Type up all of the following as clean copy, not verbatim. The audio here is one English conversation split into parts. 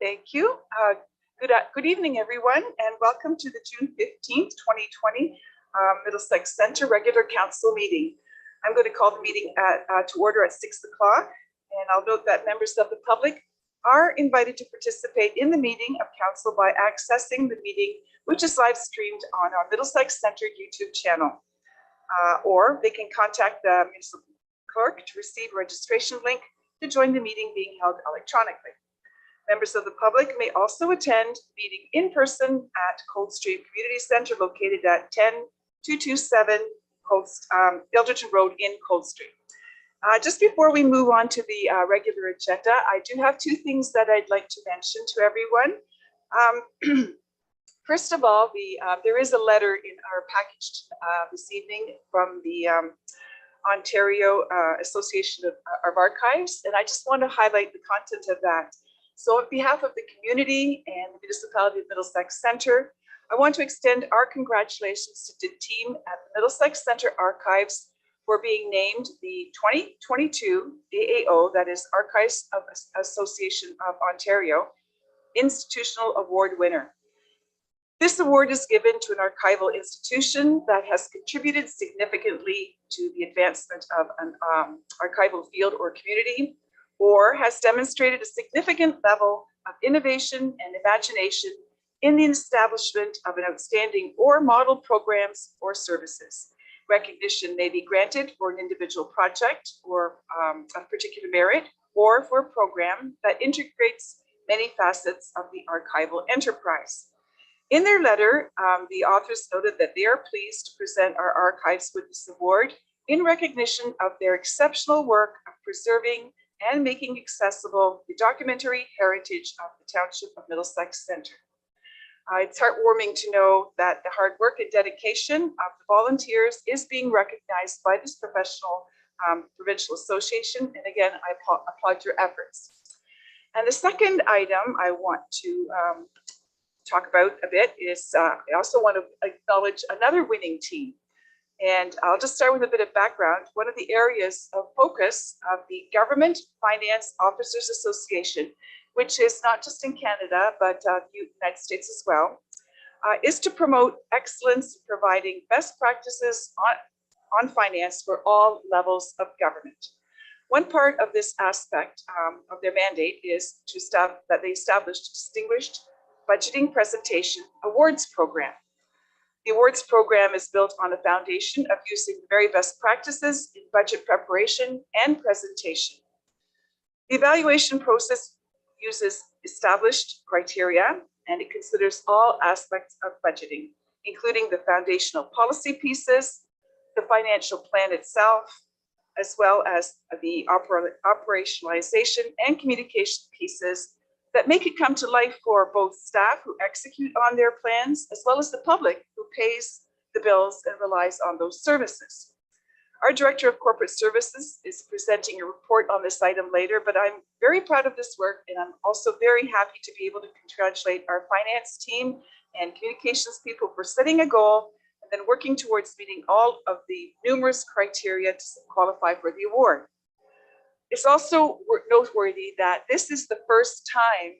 Thank you. Good evening, everyone, and welcome to the June 15th, 2020 Middlesex Centre Regular Council meeting. I'm going to call the meeting to order at 6 o'clock, and I'll note that members of the public are invited to participate in the meeting of council by accessing the meeting, which is live streamed on our Middlesex Centre YouTube channel. Or they can contact the municipal clerk to receive a registration link to join the meeting being held electronically. Members of the public may also attend the meeting in person at Coldstream Community Centre, located at 10227 Ilderton Road in Coldstream. Just before we move on to the regular agenda, I do have two things that I'd like to mention to everyone. First of all, there is a letter in our package this evening from the Ontario Association of Archives, and I just want to highlight the content of that. So on behalf of the community and the municipality of Middlesex Centre, I want to extend our congratulations to the team at the Middlesex Centre Archives for being named the 2022 AAO, that is Archives of Association of Ontario, Institutional Award winner. This award is given to an archival institution that has contributed significantly to the advancement of an archival field or community, or has demonstrated a significant level of innovation and imagination in the establishment of an outstanding or model programs or services. Recognition may be granted for an individual project or of particular merit, or for a program that integrates many facets of the archival enterprise. In their letter, the authors noted that they are pleased to present our archives with this award in recognition of their exceptional work of preserving and making accessible the documentary heritage of the Township of Middlesex Centre. It's heartwarming to know that the hard work and dedication of the volunteers is being recognized by this professional provincial association. And again, I applaud your efforts. And the second item I want to talk about a bit is I also want to acknowledge another winning team. And I'll just start with a bit of background. One of the areas of focus of the Government Finance Officers Association, which is not just in Canada, but the United States as well, is to promote excellence in providing best practices on finance for all levels of government. One part of this aspect of their mandate is that they established a distinguished budgeting presentation awards program. The awards program is built on a foundation of using the very best practices in budget preparation and presentation. The evaluation process uses established criteria, and it considers all aspects of budgeting, including the foundational policy pieces, the financial plan itself, as well as the operationalization and communication pieces that make it come to life for both staff who execute on their plans, as well as the public who pays the bills and relies on those services. Our Director of Corporate Services is presenting a report on this item later, but I'm very proud of this work, and I'm also very happy to be able to congratulate our finance team and communications people for setting a goal and then working towards meeting all of the numerous criteria to qualify for the award. It's also noteworthy that this is the first time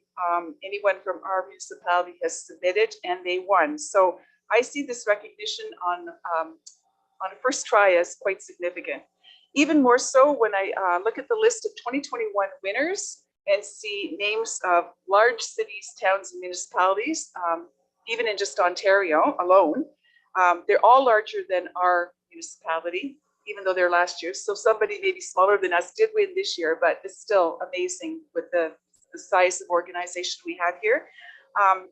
anyone from our municipality has submitted and they won. So I see this recognition on a first try as quite significant. Even more so when I look at the list of 2021 winners and see names of large cities, towns, and municipalities, even in just Ontario alone. They're all larger than our municipality, even though they're last year. So somebody maybe smaller than us did win this year, but it's still amazing with the size of organization we have here.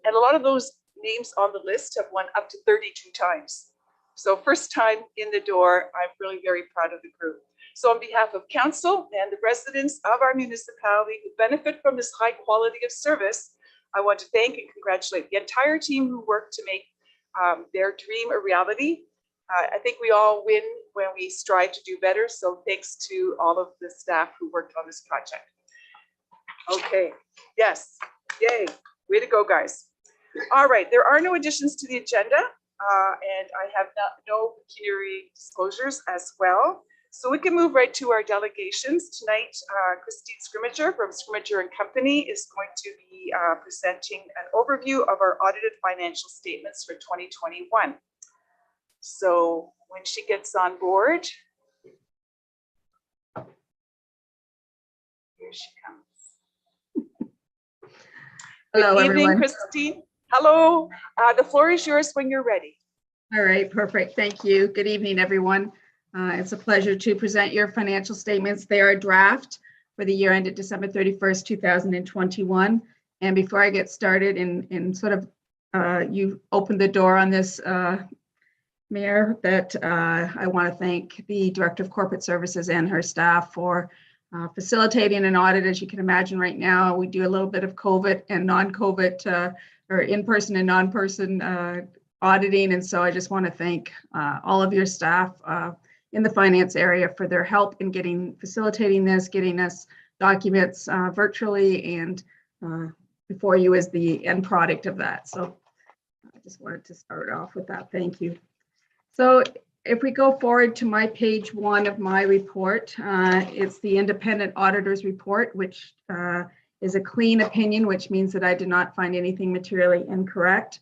And a lot of those names on the list have won up to 32 times. So first time in the door, I'm really very proud of the group. So on behalf of council and the residents of our municipality who benefit from this high quality of service, I want to thank and congratulate the entire team who worked to make their dream a reality. I think we all win when we strive to do better. So thanks to all of the staff who worked on this project. Okay, yes, yay, way to go, guys. All right, there are no additions to the agenda, and I have no pecuniary disclosures as well. So we can move right to our delegations. Tonight, Christine Scrimmager from Scrimmager and Company is going to be presenting an overview of our audited financial statements for 2021. So when she gets on board, here she comes. Hello, Good evening, everyone. Christine. Hello. The floor is yours when you're ready. All right, perfect. Thank you. Good evening, everyone. It's a pleasure to present your financial statements. They are a draft for the year ended December 31st, 2021. And before I get started in sort of, you opened the door on this, Mayor, that I want to thank the Director of Corporate Services and her staff for facilitating an audit. As you can imagine right now, we do a little bit of COVID and non-COVID or in-person and non-person auditing. And so I just want to thank all of your staff in the finance area for their help in facilitating this, getting us documents virtually and before you as the end product of that. So I just wanted to start off with that. Thank you. So if we go forward to my page 1 of my report, it's the independent auditor's report, which is a clean opinion, which means that I did not find anything materially incorrect.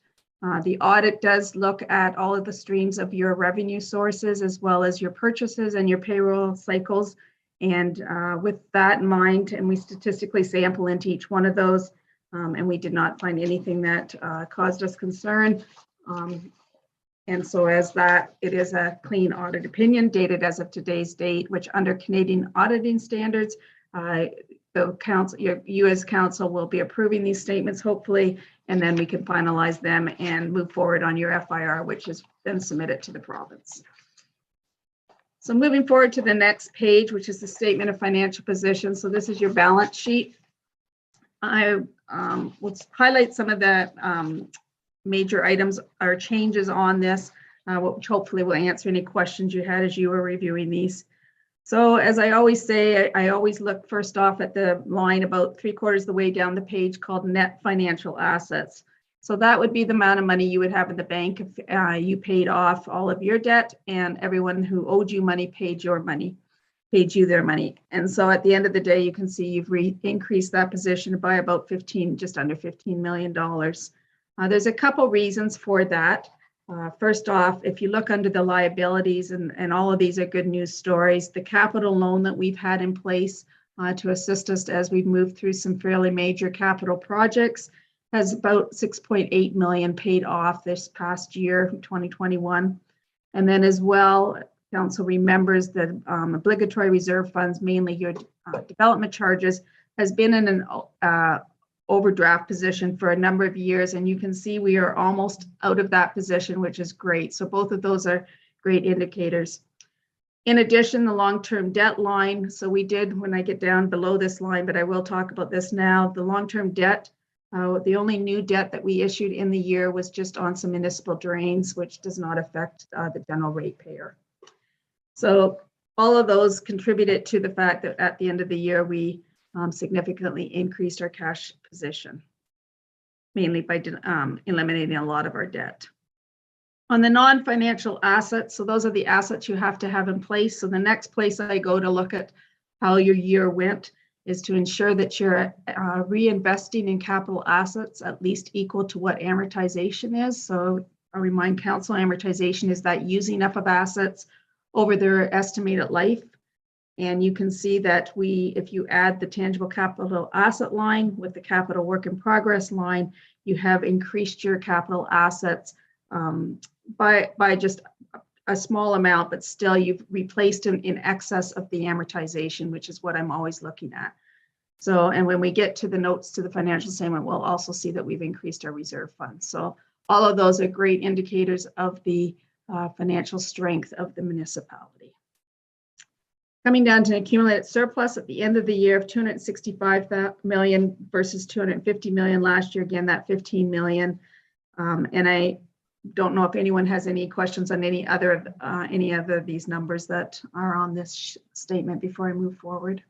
The audit does look at all of the streams of your revenue sources, as well as your purchases and your payroll cycles. And with that in mind, and we statistically sample into each one of those, and we did not find anything that caused us concern. And so as that, it is a clean audit opinion dated as of today's date, which under Canadian auditing standards, the council, you as council will be approving these statements, hopefully, and then we can finalize them and move forward on your FIR, which has been submitted to the province. So moving forward to the next page, which is the statement of financial position. So this is your balance sheet. I will highlight some of the major items or changes on this, which hopefully will answer any questions you had as you were reviewing these. So as I always say, I always look first off at the line about 3/4 of the way down the page called net financial assets. So that would be the amount of money you would have in the bank if you paid off all of your debt and everyone who owed you money paid you their money. And so at the end of the day, you can see you've increased that position by about just under $15 million. There's a couple reasons for that. First off, if you look under the liabilities, and all of these are good news stories, the capital loan that we've had in place to assist us as we've moved through some fairly major capital projects has about $6.8 million paid off this past year, 2021. And then as well, council remembers that obligatory reserve funds, mainly your development charges, has been in an overdraft position for a number of years, and you can see we are almost out of that position, which is great. So both of those are great indicators. In addition, the long-term debt line, so we did, when I get down below this line, but I will talk about this now, the long-term debt, the only new debt that we issued in the year was just on some municipal drains, which does not affect the general ratepayer. So all of those contributed to the fact that at the end of the year, we significantly increased our cash position, mainly by eliminating a lot of our debt. On the non-financial assets, so those are the assets you have to have in place. So the next place I go to look at how your year went is to ensure that you're reinvesting in capital assets at least equal to what amortization is. So I remind council, amortization is that using up of assets over their estimated life. And you can see that if you add the tangible capital asset line with the capital work in progress line, you have increased your capital assets by just a small amount, but still you've replaced them in excess of the amortization, which is what I'm always looking at. So, and when we get to the notes to the financial statement, we'll also see that we've increased our reserve funds. So all of those are great indicators of the financial strength of the municipality. Coming down to an accumulated surplus at the end of the year of $265 million versus $250 million last year. Again, that $15 million. And I don't know if anyone has any questions on any other of these numbers that are on this statement before I move forward.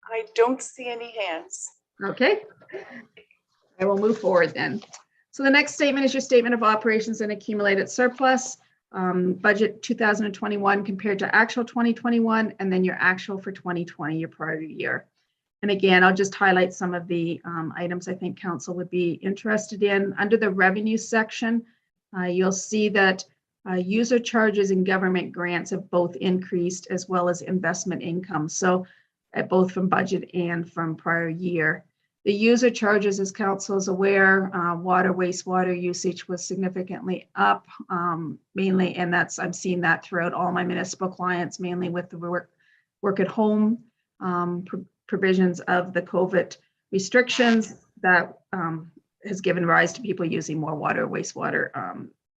I don't see any hands. Okay, I will move forward then. So the next statement is your statement of operations and accumulated surplus. budget 2021 compared to actual 2021, and then your actual for 2020, your prior year. And again, I'll just highlight some of the items I think council would be interested in. Under the revenue section, you'll see that user charges and government grants have both increased, as well as investment income. So both from budget and from prior year. The user charges, as council is aware, water, wastewater usage was significantly up, mainly, and I'm seeing that throughout all my municipal clients, mainly with the work at home provisions of the COVID restrictions that has given rise to people using more water, wastewater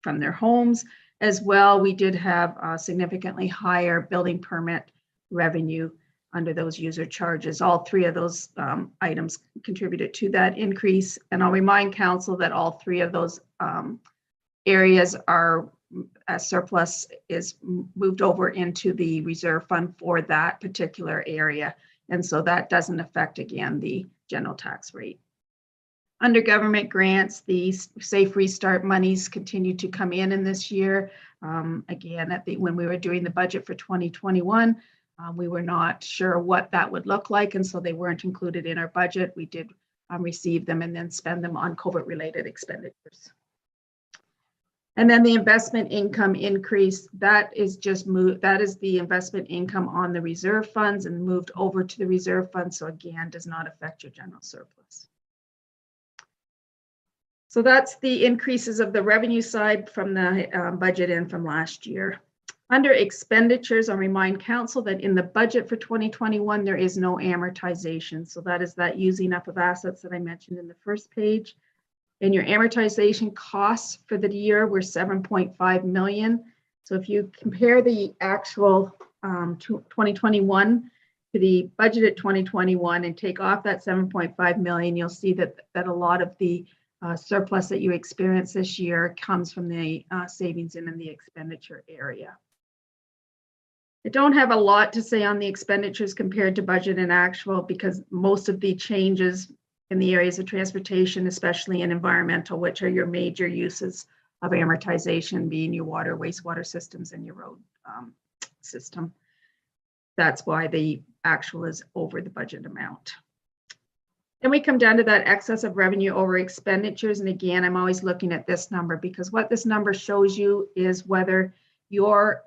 from their homes. As well, we did have significantly higher building permit revenue under those user charges. All three of those items contributed to that increase. And I'll remind council that all three of those areas are, as surplus is moved over into the reserve fund for that particular area. And so that doesn't affect, again, the general tax rate. Under government grants, the Safe Restart monies continue to come in this year. Again, when we were doing the budget for 2021, we were not sure what that would look like, and so they weren't included in our budget. We did receive them and then spend them on COVID-related expenditures. And then the investment income increase, that is just moved, that is the investment income on the reserve funds and moved over to the reserve fund. So again, does not affect your general surplus. So that's the increases of the revenue side from the budget and from last year. Under expenditures, I'll remind council that in the budget for 2021, there is no amortization. So that is that using up of assets that I mentioned in the first page. And your amortization costs for the year were 7.5 million. So if you compare the actual 2021 to the budgeted 2021 and take off that 7.5 million, you'll see that a lot of the surplus that you experience this year comes from the savings in the expenditure area. I don't have a lot to say on the expenditures compared to budget and actual, because most of the changes in the areas of transportation, especially in environmental, which are your major uses of amortization, being your water, wastewater systems and your road system. That's why the actual is over the budget amount. Then we come down to that excess of revenue over expenditures. And again, I'm always looking at this number, because what this number shows you is whether your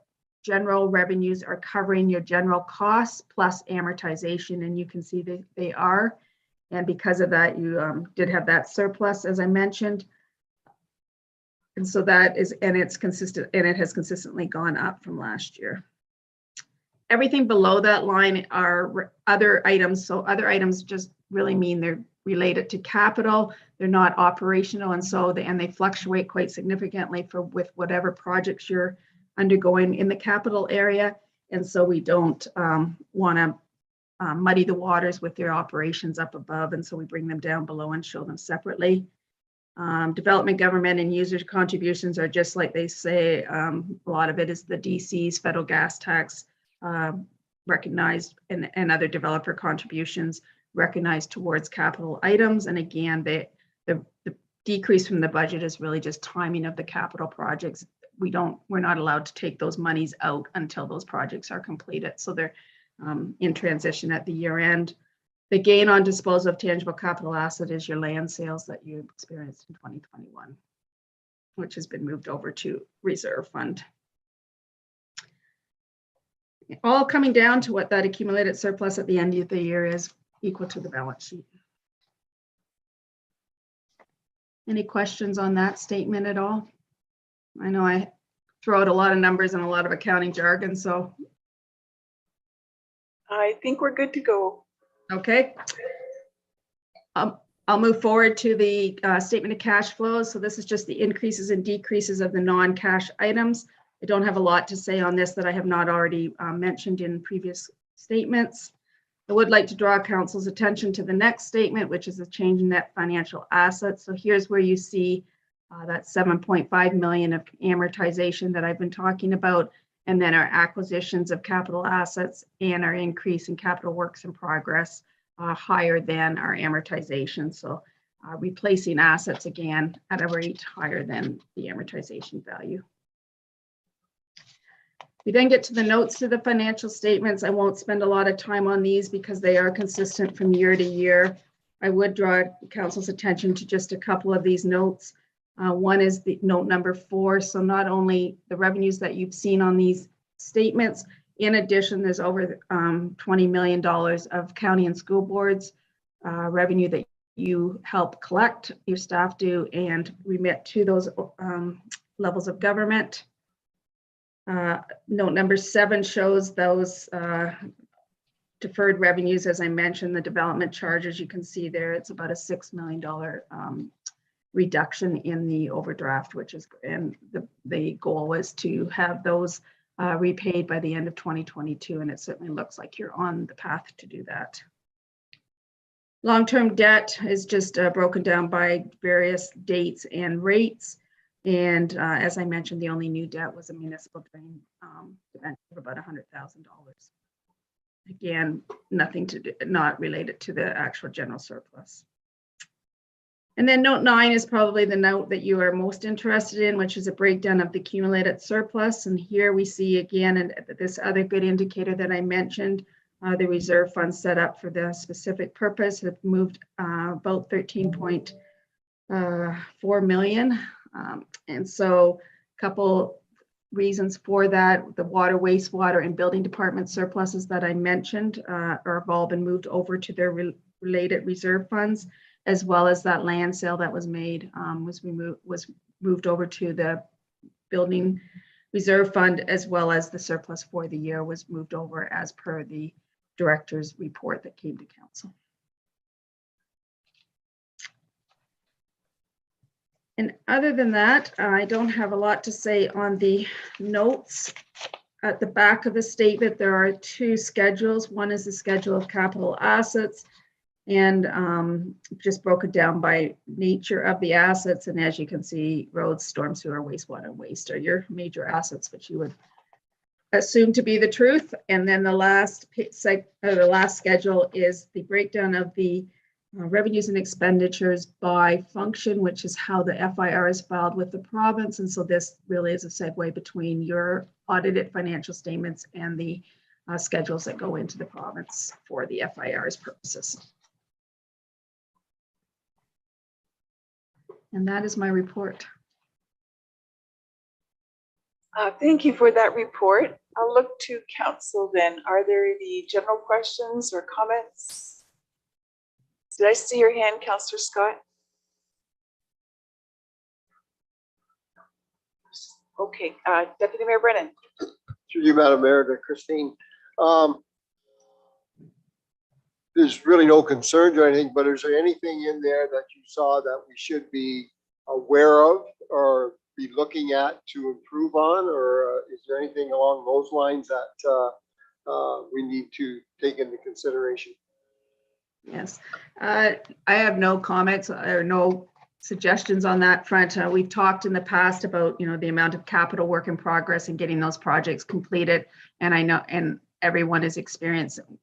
general revenues are covering your general costs plus amortization. And you can see that they are. And because of that, you did have that surplus, as I mentioned. And so that is, and it's consistent, and it has consistently gone up from last year. Everything below that line are other items. So other items just really mean they're related to capital. They're not operational. And so they fluctuate quite significantly with whatever projects you're undergoing in the capital area. And so we don't want to muddy the waters with their operations up above. And so we bring them down below and show them separately. Development, government, and user contributions are just like they say. A lot of it is the DC's federal gas tax recognized, and other developer contributions recognized towards capital items. And again, the decrease from the budget is really just timing of the capital projects. We're not allowed to take those monies out until those projects are completed. So they're in transition at the year end. The gain on disposal of tangible capital asset is your land sales that you experienced in 2021, which has been moved over to reserve fund. All coming down to what that accumulated surplus at the end of the year is, equal to the balance sheet. Any questions on that statement at all? I know I throw out a lot of numbers and a lot of accounting jargon, so. I think we're good to go. Okay. I'll move forward to the statement of cash flows. So this is just the increases and decreases of the non-cash items. I don't have a lot to say on this that I have not already mentioned in previous statements. I would like to draw council's attention to the next statement, which is the change in net financial assets. So here's where you see that 7.5 million of amortization that I've been talking about, and then our acquisitions of capital assets and our increase in capital works in progress higher than our amortization. So replacing assets again at a rate higher than the amortization value. We then get to the notes to the financial statements. I won't spend a lot of time on these because they are consistent from year to year. I would draw council's attention to just a couple of these notes. One is the note number 4. So not only the revenues that you've seen on these statements, in addition, there's over $20 million of county and school boards revenue that you help collect, your staff do, and remit to those levels of government. Note number 7 shows those deferred revenues. As I mentioned, the development charges, you can see there, it's about a $6 million reduction in the overdraft, which is, and the goal was to have those repaid by the end of 2022, and it certainly looks like you're on the path to do that. Long-term debt is just broken down by various dates and rates. And as I mentioned, the only new debt was a municipal drain debenture of about $100,000. Again, nothing to do, not related to the actual general surplus. And then note 9 is probably the note that you are most interested in, which is a breakdown of the accumulated surplus. And here we see again, and this other good indicator that I mentioned, the reserve fund set up for the specific purpose have moved about 13.4 million. And so a couple reasons for that: the water, wastewater, and building department surpluses that I mentioned have all been moved over to their related reserve funds, as well as that land sale that was made was moved over to the building reserve fund, as well as the surplus for the year was moved over as per the director's report that came to council. And other than that, I don't have a lot to say on the notes. At the back of the statement, there are 2 schedules. One is the schedule of capital assets, and just broken down by nature of the assets. And as you can see, roads, storm sewer, wastewater, and waste are your major assets, which you would assume to be the truth. And then the last schedule is the breakdown of the revenues and expenditures by function, which is how the FIR is filed with the province. And so this really is a segue between your audited financial statements and the schedules that go into the province for the FIR's purposes. And that is my report. Thank you for that report. I'll look to council then. Are there any general questions or comments? Did I see your hand, Councillor Scott? Okay, Deputy Mayor Brennan. Through you, Madam Mayor, to Christine. There's really no concerns or anything, but is there anything in there that you saw that we should be aware of or be looking at to improve on, or is there anything along those lines that we need to take into consideration? Yes, I have no comments or no suggestions on that front. We've talked in the past about, the amount of capital work in progress and getting those projects completed. And I know, and everyone is experiencing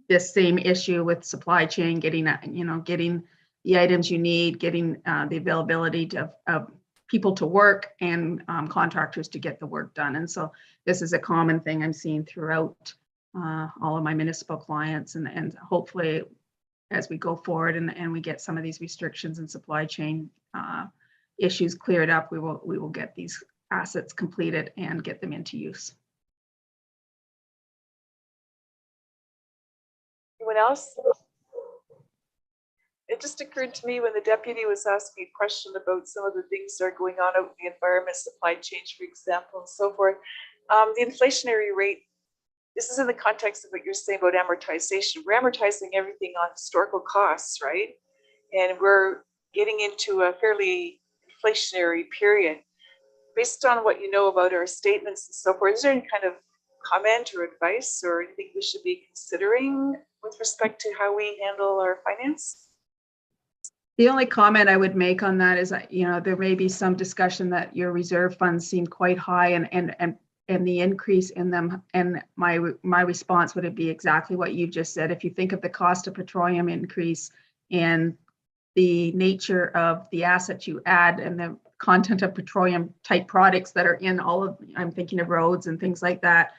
this same issue with supply chain, getting the items you need, getting the availability of people to work and contractors to get the work done. And so this is a common thing I'm seeing throughout all of my municipal clients, and hopefully as we go forward and we get some of these restrictions and supply chain issues cleared up, we will get these assets completed and get them into use. Anyone else? It just occurred to me when the deputy was asking a question about some of the things that are going on out in the environment, supply chain, for example, and so forth. The inflationary rate, this is in the context of what you're saying about amortization. We're amortizing everything on historical costs, right? And we're getting into a fairly inflationary period. Based on what you know about our statements and so forth, is there any kind of comment or advice or anything we should be considering with respect to how we handle our finance? The only comment I would make on that is that, there may be some discussion that your reserve funds seem quite high and the increase in them. And my response would be exactly what you've just said. If you think of the cost of petroleum increase and the nature of the assets you add and content of petroleum type products that are in all of, I'm thinking of roads and things like that.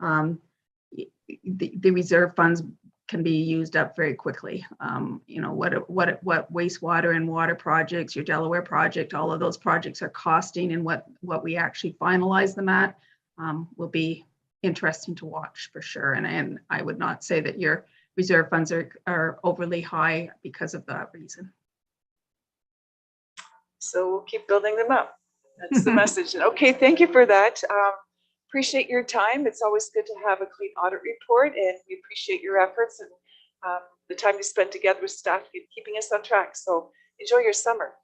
The reserve funds can be used up very quickly. What wastewater and water projects, your Delaware project, all of those projects are costing, and what we actually finalize them at will be interesting to watch for sure. And I would not say that your reserve funds are overly high because of that reason. So we'll keep building them up. That's the message. Okay, thank you for that. Appreciate your time. It's always good to have a clean audit report, and we appreciate your efforts and the time you spent together with staff keeping us on track. So enjoy your summer.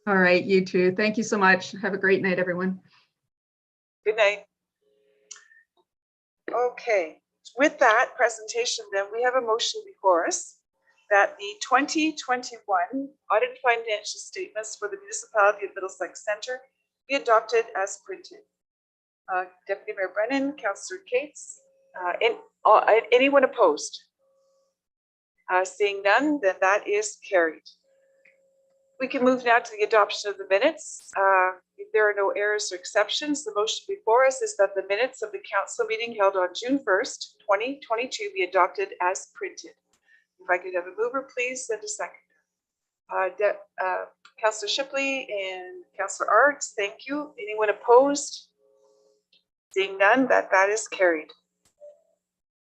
All right, you too. Thank you so much. Have a great night, everyone. Good night. Okay, with that presentation, then we have a motion before us that the 2021 audited financial statements for the municipality of Middlesex Centre be adopted as printed. Deputy Mayor Brennan, Councillor Cates, anyone opposed? Seeing none, then that is carried. We can move now to the adoption of the minutes. If there are no errors or exceptions, the motion before us is that the minutes of the council meeting held on June 1st, 2022 be adopted as printed. If I could have a mover, please, and a second. Councillor Shipley and Councillor Arts, thank you. Anyone opposed? Seeing none, that is carried.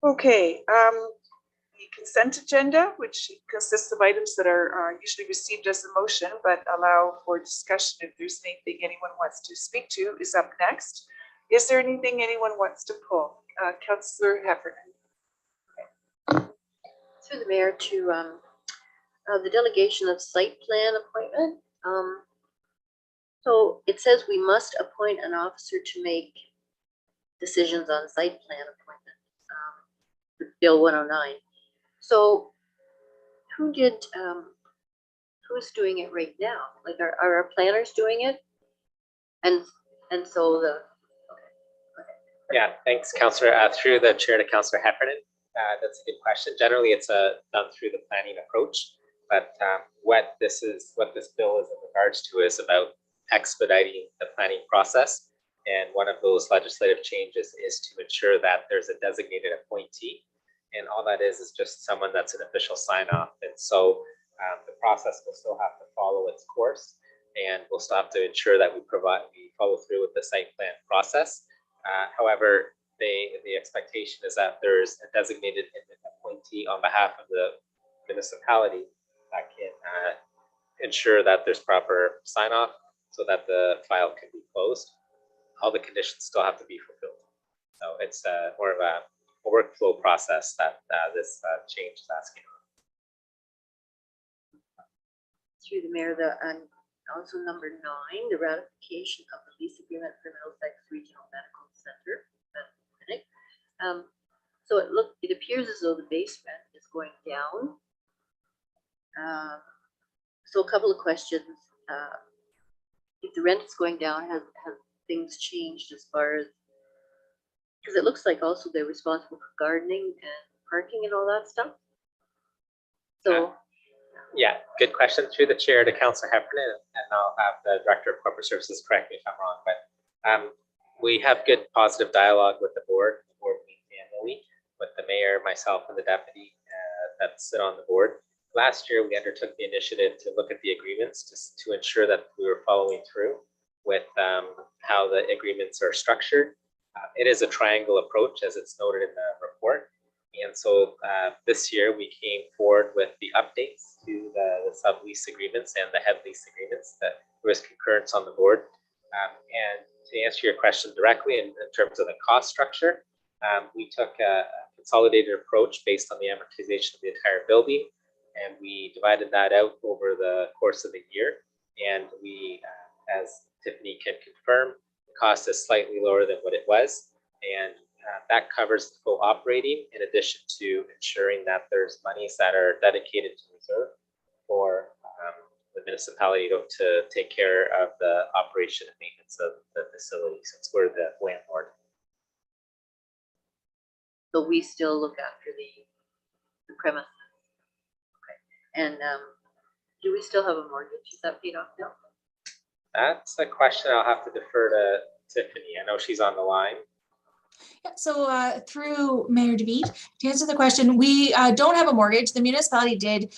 Okay, the consent agenda, which consists of items that are usually received as a motion, but allow for discussion if there's anything anyone wants to speak to, is up next. Is there anything anyone wants to pull? Councillor Heffernan. Through the mayor to the delegation of site plan appointment. So it says we must appoint an officer to make decisions on site plan appointment. Bill 109. So who's doing it right now? Like are our planners doing it? And so the Yeah, thanks, Councillor. Through the chair to Councillor Heffernan. That's a good question. Generally, it's done through the planning approach, but what this bill is in regards to is about expediting the planning process. And one of those legislative changes is to ensure that there's a designated appointee. And all that is just someone that's an official sign off. And so the process will still have to follow its course, and we'll still have to ensure that we follow through with the site plan process. However, the expectation is that there's a designated appointee on behalf of the municipality that can ensure that there's proper sign off so that the file can be closed. All the conditions still have to be fulfilled. So it's more of a workflow process that this change is asking. through the mayor, also number 9, the ratification of the lease agreement for Middlesex Regional Medical Center clinic. So it appears as though the base rent is going down. So a couple of questions. If the rent is going down, have things changed as far as, because it looks like also they're responsible for gardening and parking and all that stuff. So yeah, good question. Through the chair to Councillor Heffernan, and I'll have the Director of Corporate Services correct me if I'm wrong, but we have good positive dialogue with the board. The board meets annually with the mayor, myself, and the deputy that sit on the board. Last year, we undertook the initiative to look at the agreements to ensure that we were following through with how the agreements are structured. It is a triangle approach, as it's noted in the report. And so this year, we came forward with the updates to the sublease agreements and the head lease agreements that there was concurrence on the board. And to answer your question directly in terms of the cost structure, we took a consolidated approach based on the amortization of the entire building. And we divided that out over the course of the year. And we, as Tiffany can confirm, the cost is slightly lower than what it was. And that covers the full operating, in addition to ensuring that there's monies that are dedicated to reserve for the municipality to take care of the operation and maintenance of the facility, since we're the landlord. So we still look after the premises. Okay. And do we still have a mortgage? Is that paid off now? That's a question I'll have to defer to Tiffany. I know she's on the line. Yeah, so through Mayor DeVete, to answer the question, we don't have a mortgage. The municipality did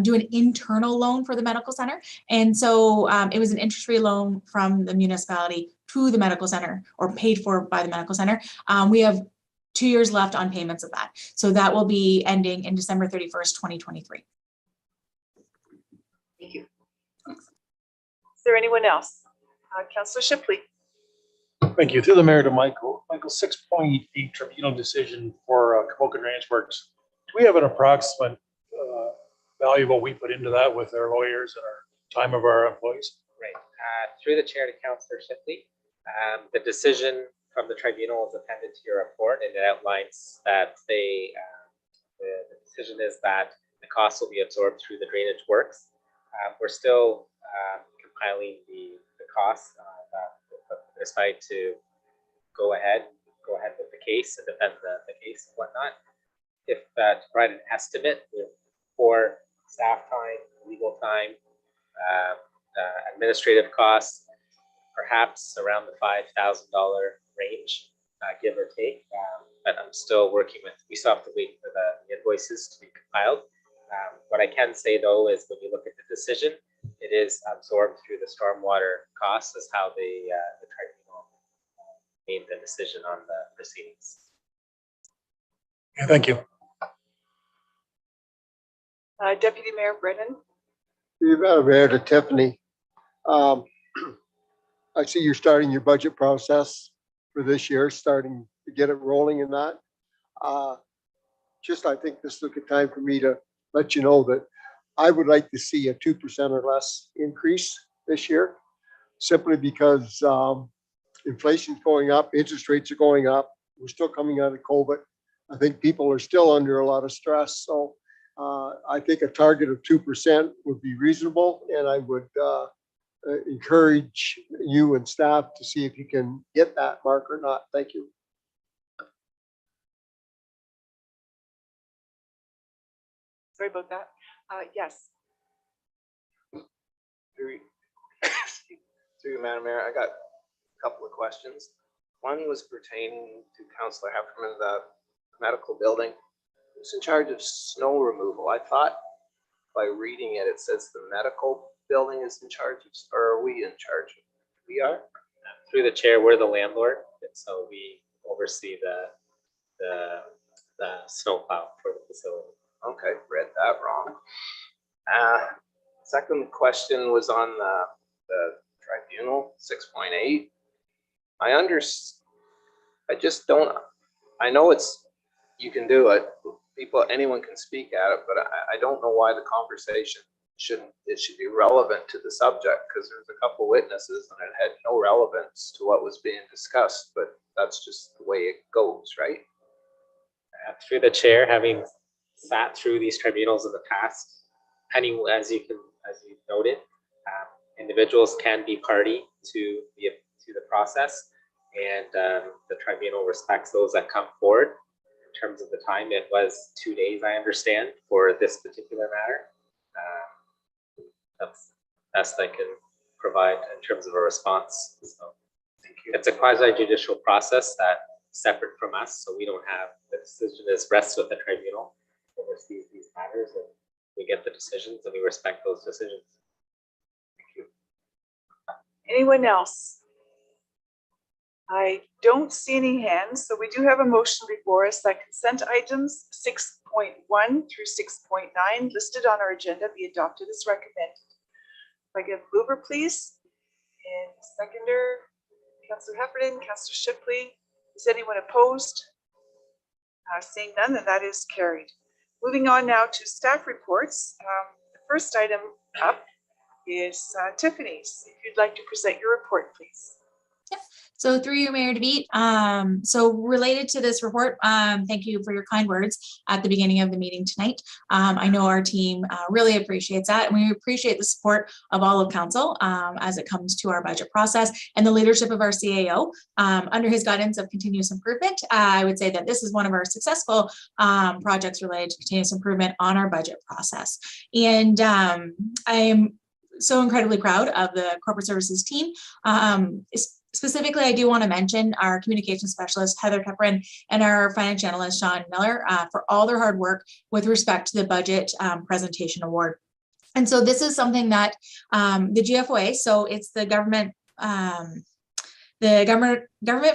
do an internal loan for the medical center. And so it was an interest-free loan from the municipality to the medical center, or paid for by the medical center. We have 2 years left on payments of that. So that will be ending in December 31st, 2023. Thank you. Is there anyone else? Councillor Shipley. Thank you. Through the mayor to Michael. Michael, 6.8 tribunal decision for Caboca Drainage Works. Do we have an approximate value of what we put into that with our lawyers and our time of our employees? Right. Through the chair to Councillor Shipley, the decision from the tribunal is appended to your report, and it outlines that the decision is that the costs will be absorbed through the drainage works. We're still compiling the costs decide to go ahead with the case and defend the case and whatnot. If to provide an estimate for staff time, legal time, administrative costs, perhaps around the $5,000 range, give or take. But I'm still working with, we still have to wait for the invoices to be compiled. What I can say though is when you look at the decision, it is absorbed through the stormwater costs, is how the tribunal made the decision on the proceedings. Yeah, thank you. Deputy Mayor Brennan. You've Mayor to Tiffany. I see you're starting your budget process for this year, starting to get it rolling in that. I think this is a good time for me to let you know that I would like to see a 2% or less increase this year, simply because inflation's going up, interest rates are going up. We're still coming out of COVID. I think people are still under a lot of stress. So I think a target of 2% would be reasonable, and I would encourage you and staff to see if you can hit that mark or not. Thank you. Sorry about that. Yes. Through you, Madam Mayor, I got a couple of questions. One was pertaining to Councillor Heffernan, the medical building. Who's in charge of snow removal? I thought by reading it, it says the medical building is in charge of, or are we in charge of? We are? Through the chair, we're the landlord, and so we oversee the snowplow for the facility. Okay, read that wrong. Second question was on the tribunal, 6.8. I just don't, I know you can do it. Anyone can speak at it, but I don't know why the conversation should be relevant to the subject, because there's a couple witnesses and it had no relevance to what was being discussed, but that's just the way it goes, right? Through the chair, having sat through these tribunals in the past, as you noted, individuals can be party to the process, and the tribunal respects those that come forward. In terms of the time, it was 2 days, I understand, for this particular matter. That's best I can provide in terms of a response. So Thank you. it's a quasi-judicial process that's separate from us, so we don't have, the decision rests with the tribunal, oversees these matters, and we get the decisions and we respect those decisions. Thank you. Anyone else? I don't see any hands, so we do have a motion before us that consent items 6.1 through 6.9 listed on our agenda be adopted as recommended. If I get a mover, please, and seconder, Councillor Heffernan, Councillor Shipley. Is anyone opposed? Seeing none, then that is carried. Moving on now to staff reports. The first item up is Tiffany's. If you'd like to present your report, please. So through you, Mayor DeVete, so related to this report, thank you for your kind words at the beginning of the meeting tonight. I know our team really appreciates that, and we appreciate the support of all of council as it comes to our budget process and the leadership of our CAO. Under his guidance of continuous improvement, I would say that this is one of our successful projects related to continuous improvement on our budget process. And I am so incredibly proud of the corporate services team. Specifically, I do want to mention our communication specialist, Heather Keprin, and our finance analyst, Sean Miller, for all their hard work with respect to the budget presentation award. And so this is something that the GFOA, so it's the Government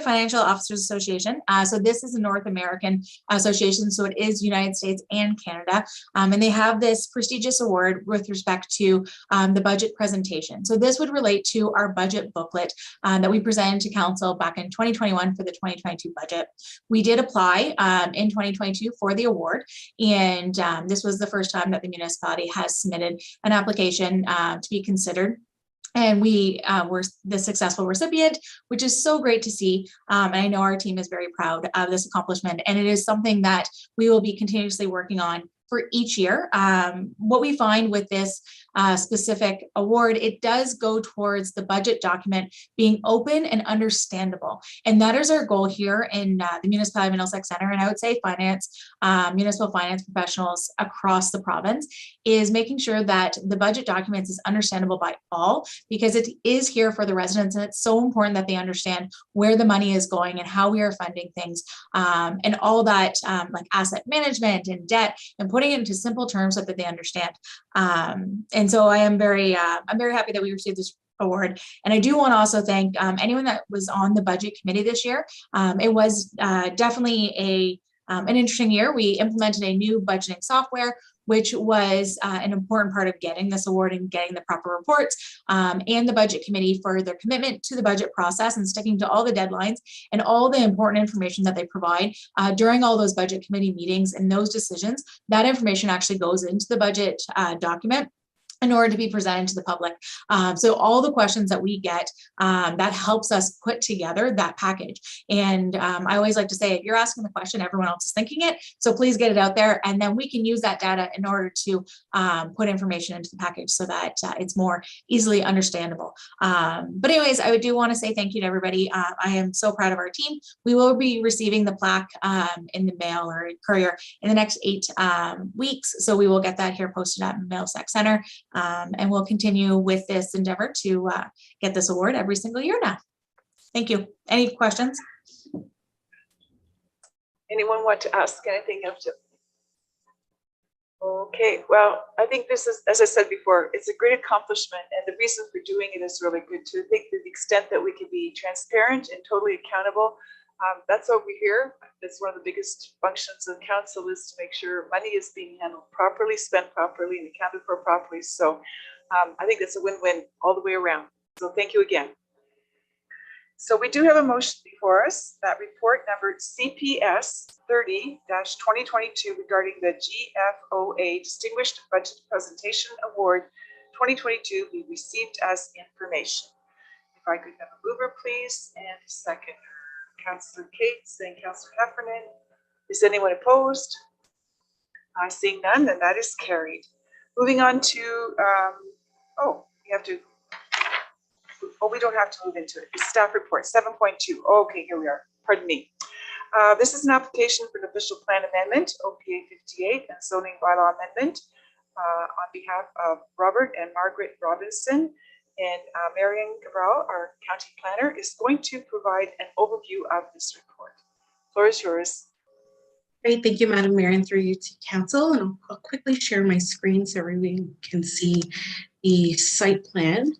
Financial Officers Association. So this is a North American association, so it is United States and Canada. And they have this prestigious award with respect to the budget presentation. So this would relate to our budget booklet that we presented to council back in 2021 for the 2022 budget. We did apply in 2022 for the award, and this was the first time that the municipality has submitted an application to be considered. And we were the successful recipient, which is so great to see. And I know our team is very proud of this accomplishment. And it is something that we will be continuously working on for each year. What we find with this specific award, it does go towards the budget document being open and understandable. And that is our goal here in the Municipality of Middlesex Center. And I would say municipal finance professionals across the province is making sure that the budget documents is understandable by all, because it is here for the residents. And it's so important that they understand where the money is going and how we are funding things, and all that like asset management and debt, and putting it into simple terms so that they understand. And so I'm very happy that we received this award. And I do want to also thank anyone that was on the budget committee this year. It was definitely an interesting year. We implemented a new budgeting software, which was an important part of getting this award and getting the proper reports, and the budget committee for their commitment to the budget process and sticking to all the deadlines and all the important information that they provide during all those budget committee meetings and those decisions. That information actually goes into the budget document in order to be presented to the public. So all the questions that we get, that helps us put together that package. And I always like to say, if you're asking the question, everyone else is thinking it. So please get it out there. And then we can use that data in order to put information into the package so that it's more easily understandable. But anyways, I do want to say thank you to everybody. I am so proud of our team. We will be receiving the plaque in the mail or courier in the next 8 weeks. So we will get that here posted at Middlesex Center. And we'll continue with this endeavor to get this award every single year now. Thank you. Any questions? Anyone want to ask anything of Jim? Okay, well, I think this is, as I said before, it's a great accomplishment, and the reason for doing it is really good too. I think to the extent that we can be transparent and totally accountable, that's why we're here. That's one of the biggest functions of council, is to make sure money is being handled properly, spent properly, and accounted for properly. So I think it's a win-win all the way around. So thank you again. So we do have a motion before us, that report number CPS 30-2022 regarding the GFOA Distinguished Budget Presentation Award 2022 be received as information. If I could have a mover, please, and a second. Councillor Cates and Councillor Heffernan. Is anyone opposed? Seeing none, then that is carried. Moving on to, we don't have to move into it. It's staff report 7.2. Okay, here we are. Pardon me. This is an application for an official plan amendment, OPA 58, and zoning bylaw amendment on behalf of Robert and Margaret Robinson. And Marion Cabral, our county planner, is going to provide an overview of this report. Floor is yours. Great, thank you, Madam Mayor, and through you to council. And I'll quickly share my screen so everyone can see the site plan.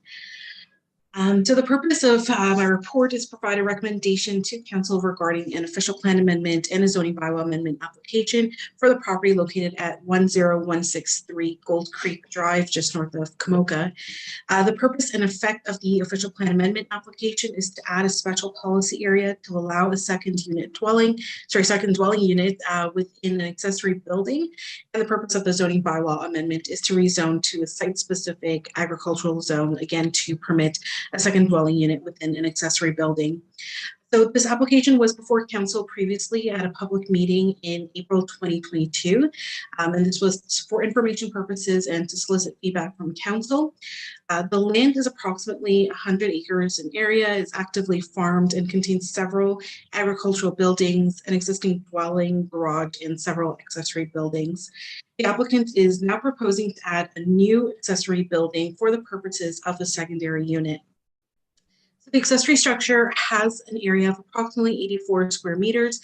So the purpose of my report is provide a recommendation to council regarding an official plan amendment and a zoning bylaw amendment application for the property located at 10163 Gold Creek Drive, just north of Kamoka. The purpose and effect of the official plan amendment application is to add a special policy area to allow a second dwelling unit within an accessory building. And the purpose of the zoning bylaw amendment is to rezone to a site-specific agricultural zone, again, to permit a second dwelling unit within an accessory building. So this application was before council previously at a public meeting in April 2022. And this was for information purposes and to solicit feedback from council. The land is approximately 100 acres in area, is actively farmed and contains several agricultural buildings, an existing dwelling, garage, and several accessory buildings. The applicant is now proposing to add a new accessory building for the purposes of the secondary unit. The accessory structure has an area of approximately 84 square meters.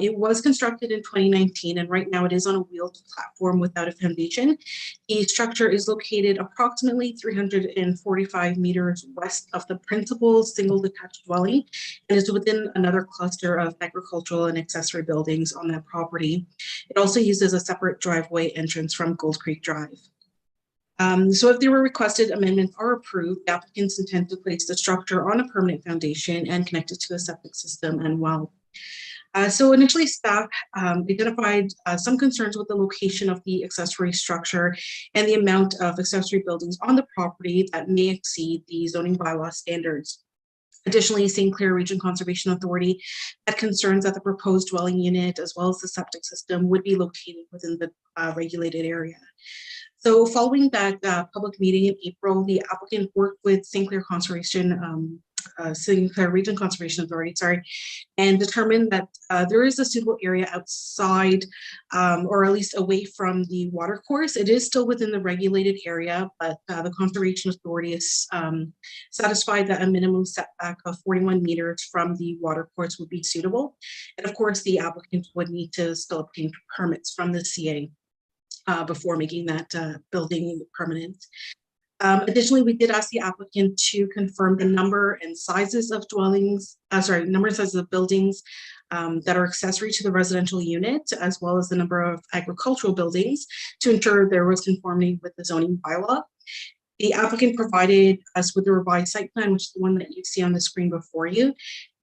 It was constructed in 2019, and right now it is on a wheeled platform without a foundation. The structure is located approximately 345 meters west of the principal single detached dwelling and is within another cluster of agricultural and accessory buildings on that property. It also uses a separate driveway entrance from Gold Creek Drive. So if there were requested amendments are approved, the applicants intend to place the structure on a permanent foundation and connect it to a septic system and well. So initially staff identified some concerns with the location of the accessory structure and the amount of accessory buildings on the property that may exceed the zoning bylaw standards. Additionally, St. Clair Region Conservation Authority had concerns that the proposed dwelling unit as well as the septic system would be located within the regulated area. So following that public meeting in April, the applicant worked with St. Clair St. Clair Region Conservation Authority, and determined that there is a suitable area outside or at least away from the water course. It is still within the regulated area, but the Conservation Authority is satisfied that a minimum setback of 41 meters from the water course would be suitable. And of course, the applicant would need to still obtain permits from the CA. Before making that building permanent. Additionally, we did ask the applicant to confirm the number and sizes of buildings that are accessory to the residential unit, as well as the number of agricultural buildings to ensure there was conformity with the zoning bylaw. The applicant provided us with the revised site plan, which is the one that you see on the screen before you.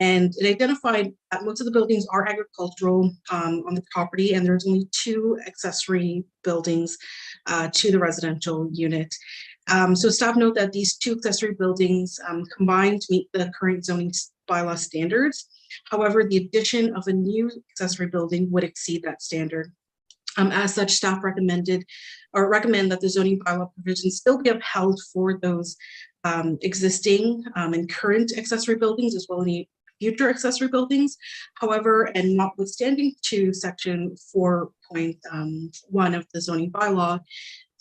And it identified that most of the buildings are agricultural on the property, and there's only 2 accessory buildings to the residential unit. So staff note that these 2 accessory buildings combined meet the current zoning bylaw standards. However, the addition of a new accessory building would exceed that standard. As such, staff recommend that the zoning bylaw provisions still be upheld for those existing and current accessory buildings as well as any future accessory buildings. However, and notwithstanding to section 4.1 of the zoning bylaw,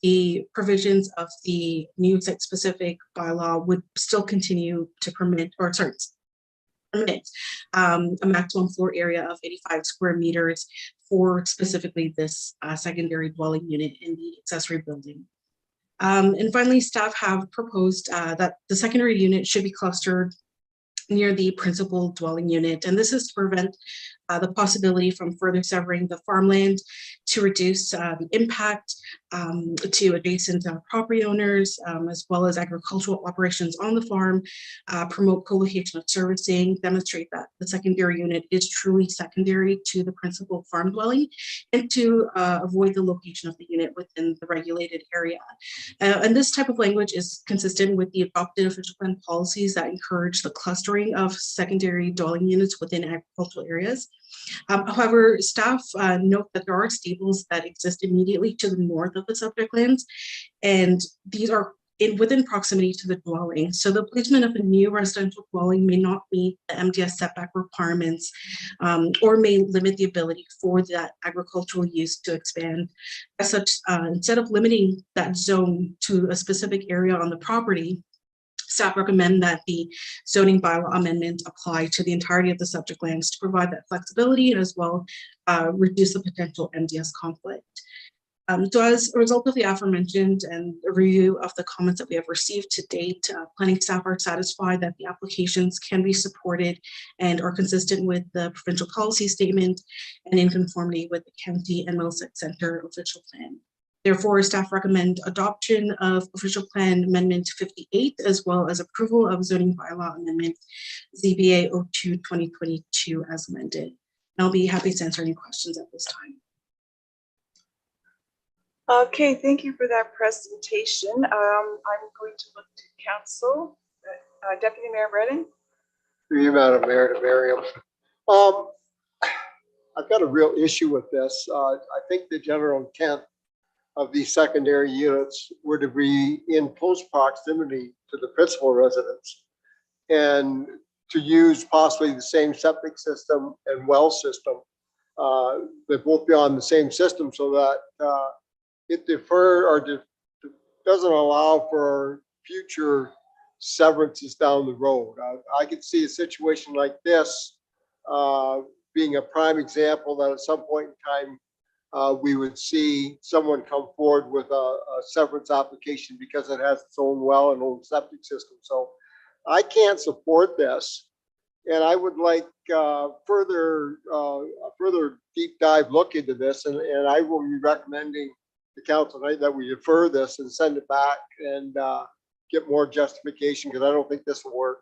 the provisions of the new site-specific bylaw would still continue to permit a maximum floor area of 85 square meters for specifically this secondary dwelling unit in the accessory building. And finally, staff have proposed that the secondary unit should be clustered near the principal dwelling unit. And this is to prevent the possibility from further severing the farmland, to reduce the impact to adjacent property owners, as well as agricultural operations on the farm, promote co-location of servicing, demonstrate that the secondary unit is truly secondary to the principal farm dwelling, and to avoid the location of the unit within the regulated area. And this type of language is consistent with the adopted official plan policies that encourage the clustering of secondary dwelling units within agricultural areas. However, staff note that there are stables that exist immediately to the north of the subject lands, and these are within proximity to the dwelling. So the placement of a new residential dwelling may not meet the MDS setback requirements, or may limit the ability for that agricultural use to expand. As such, instead of limiting that zone to a specific area on the property, staff recommend that the zoning bylaw amendment apply to the entirety of the subject lands to provide that flexibility and as well reduce the potential MDS conflict. So as a result of the aforementioned and a review of the comments that we have received to date, planning staff are satisfied that the applications can be supported and are consistent with the provincial policy statement and in conformity with the county and Middlesex Centre official plan. Therefore, staff recommend adoption of official plan amendment 58, as well as approval of zoning bylaw amendment ZBA 02-2022 as amended. And I'll be happy to answer any questions at this time. Okay, thank you for that presentation. I'm going to look to council. Deputy Mayor Redding. Through you, Madam Mayor, to Miriam. I've got a real issue with this. I think the general intent of these secondary units were to be in close proximity to the principal residence and to use possibly the same septic system and well system. They both be on the same system so that it doesn't allow for future severances down the road. I could see a situation like this being a prime example that at some point in time we would see someone come forward with a severance application because it has its own well and own septic system. So I can't support this. And I would like a further deep dive look into this. And I will be recommending the council tonight that we defer this and send it back and get more justification, because I don't think this will work.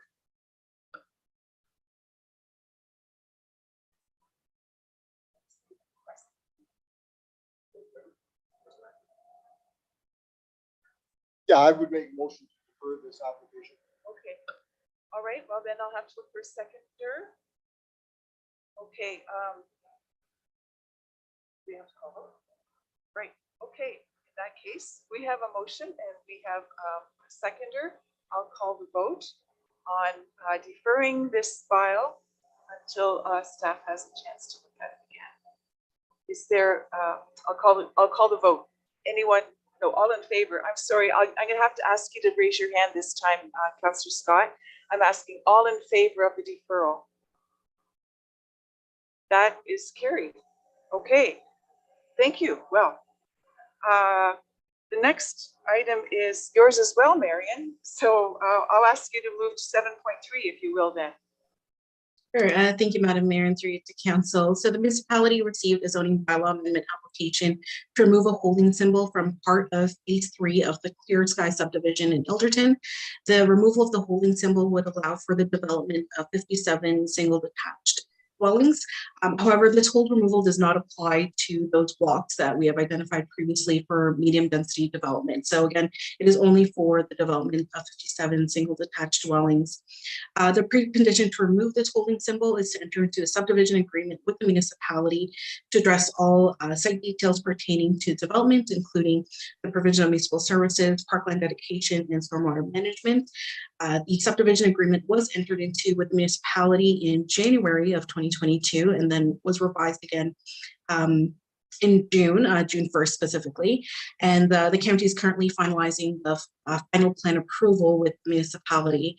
Yeah, I would make a motion to defer this application. Okay, all right, well then I'll have to look for a seconder. Okay, we have to call vote. Right, okay, in that case, we have a motion and we have a seconder. I'll call the vote on deferring this file until staff has a chance to look at it again. Is there, I'll call the vote. Anyone? No, all in favor. I'm sorry, I'm gonna have to ask you to raise your hand this time, Councillor Scott. I'm asking all in favor of the deferral. That is carried. Okay, thank you. Well, the next item is yours as well, Marion. So I'll ask you to move to 7.3 if you will then. Sure. Thank you, Madam Mayor, and through you to council. So the municipality received a zoning bylaw amendment application to remove a holding symbol from part of phase 3 of the Clear Sky subdivision in Ilderton. The removal of the holding symbol would allow for the development of 57 single detached dwellings. However, this hold removal does not apply to those blocks that we have identified previously for medium density development. So again, it is only for the development of 57 single detached dwellings. The precondition to remove this holding symbol is to enter into a subdivision agreement with the municipality to address all site details pertaining to development, including the provision of municipal services, parkland dedication, and stormwater management. The subdivision agreement was entered into with the municipality in January of 2022, and then was revised again in June 1st specifically. And the county is currently finalizing the final plan approval with the municipality.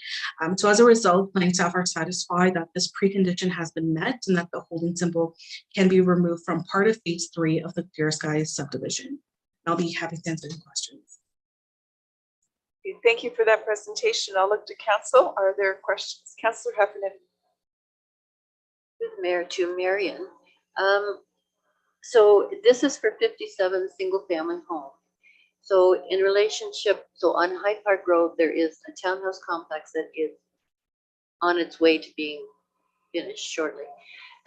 So as a result, planning staff are satisfied that this precondition has been met and that the holding symbol can be removed from part of phase 3 of the Clear Skies subdivision. I'll be happy to answer any questions. Thank you for that presentation. I'll look to council. Are there questions? Councillor Heffernan. With Mayor to Marion. So this is for 57 single family homes. So in relationship, so on Hyde Park Road, there is a townhouse complex that is on its way to being finished shortly.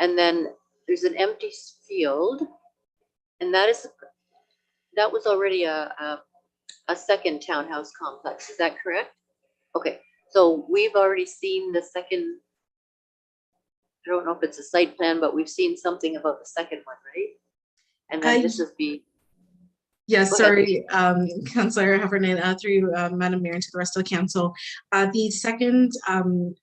And then there's an empty field, and that was already a second townhouse complex. Is that correct? Okay, so we've already seen the second, I don't know if it's a site plan, but we've seen something about the second one, right? And then this is Yes, sorry, Councillor Heffernan, through Madam Mayor and to the rest of the council. The second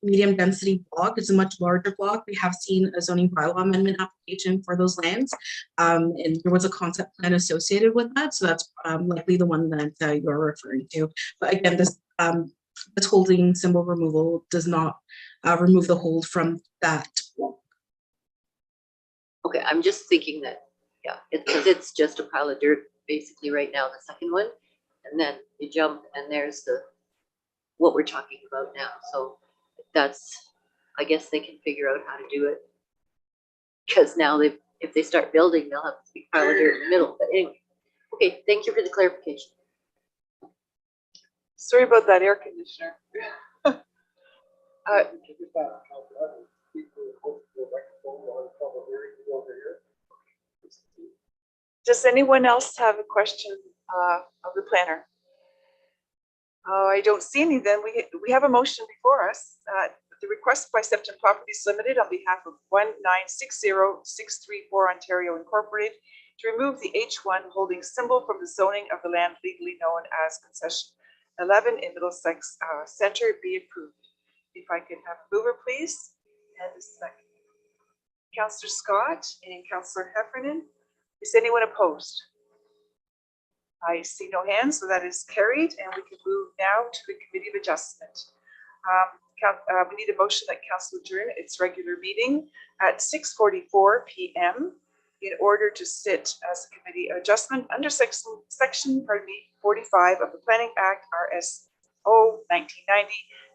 medium density block is a much larger block. We have seen a zoning bylaw amendment application for those lands, and there was a concept plan associated with that. So that's likely the one that you're referring to. But again, this holding symbol removal does not remove the hold from that block. okay, I'm just thinking that, yeah, because it's just a pile of dirt basically right now, the second one, and then you jump and there's what we're talking about now. So that's, I guess they can figure out how to do it, because now if they start building, they'll have this big pile of dirt in the middle. But anyway, okay, thank you for the clarification. Sorry about that air conditioner. Does anyone else have a question of the planner? I don't see any. Then we have a motion before us. The request by Septon Properties Limited on behalf of 1960634 Ontario Incorporated to remove the H1 holding symbol from the zoning of the land legally known as Concession 11 in Middlesex Center be approved. If I could have a mover, please, and a second. Councillor Scott and Councillor Heffernan. Is anyone opposed? I see no hands, so that is carried, and we can move now to the Committee of Adjustment. We need a motion that council adjourn its regular meeting at 6:44 p.m. in order to sit as a committee adjustment under section 45 of the Planning Act RSO 1990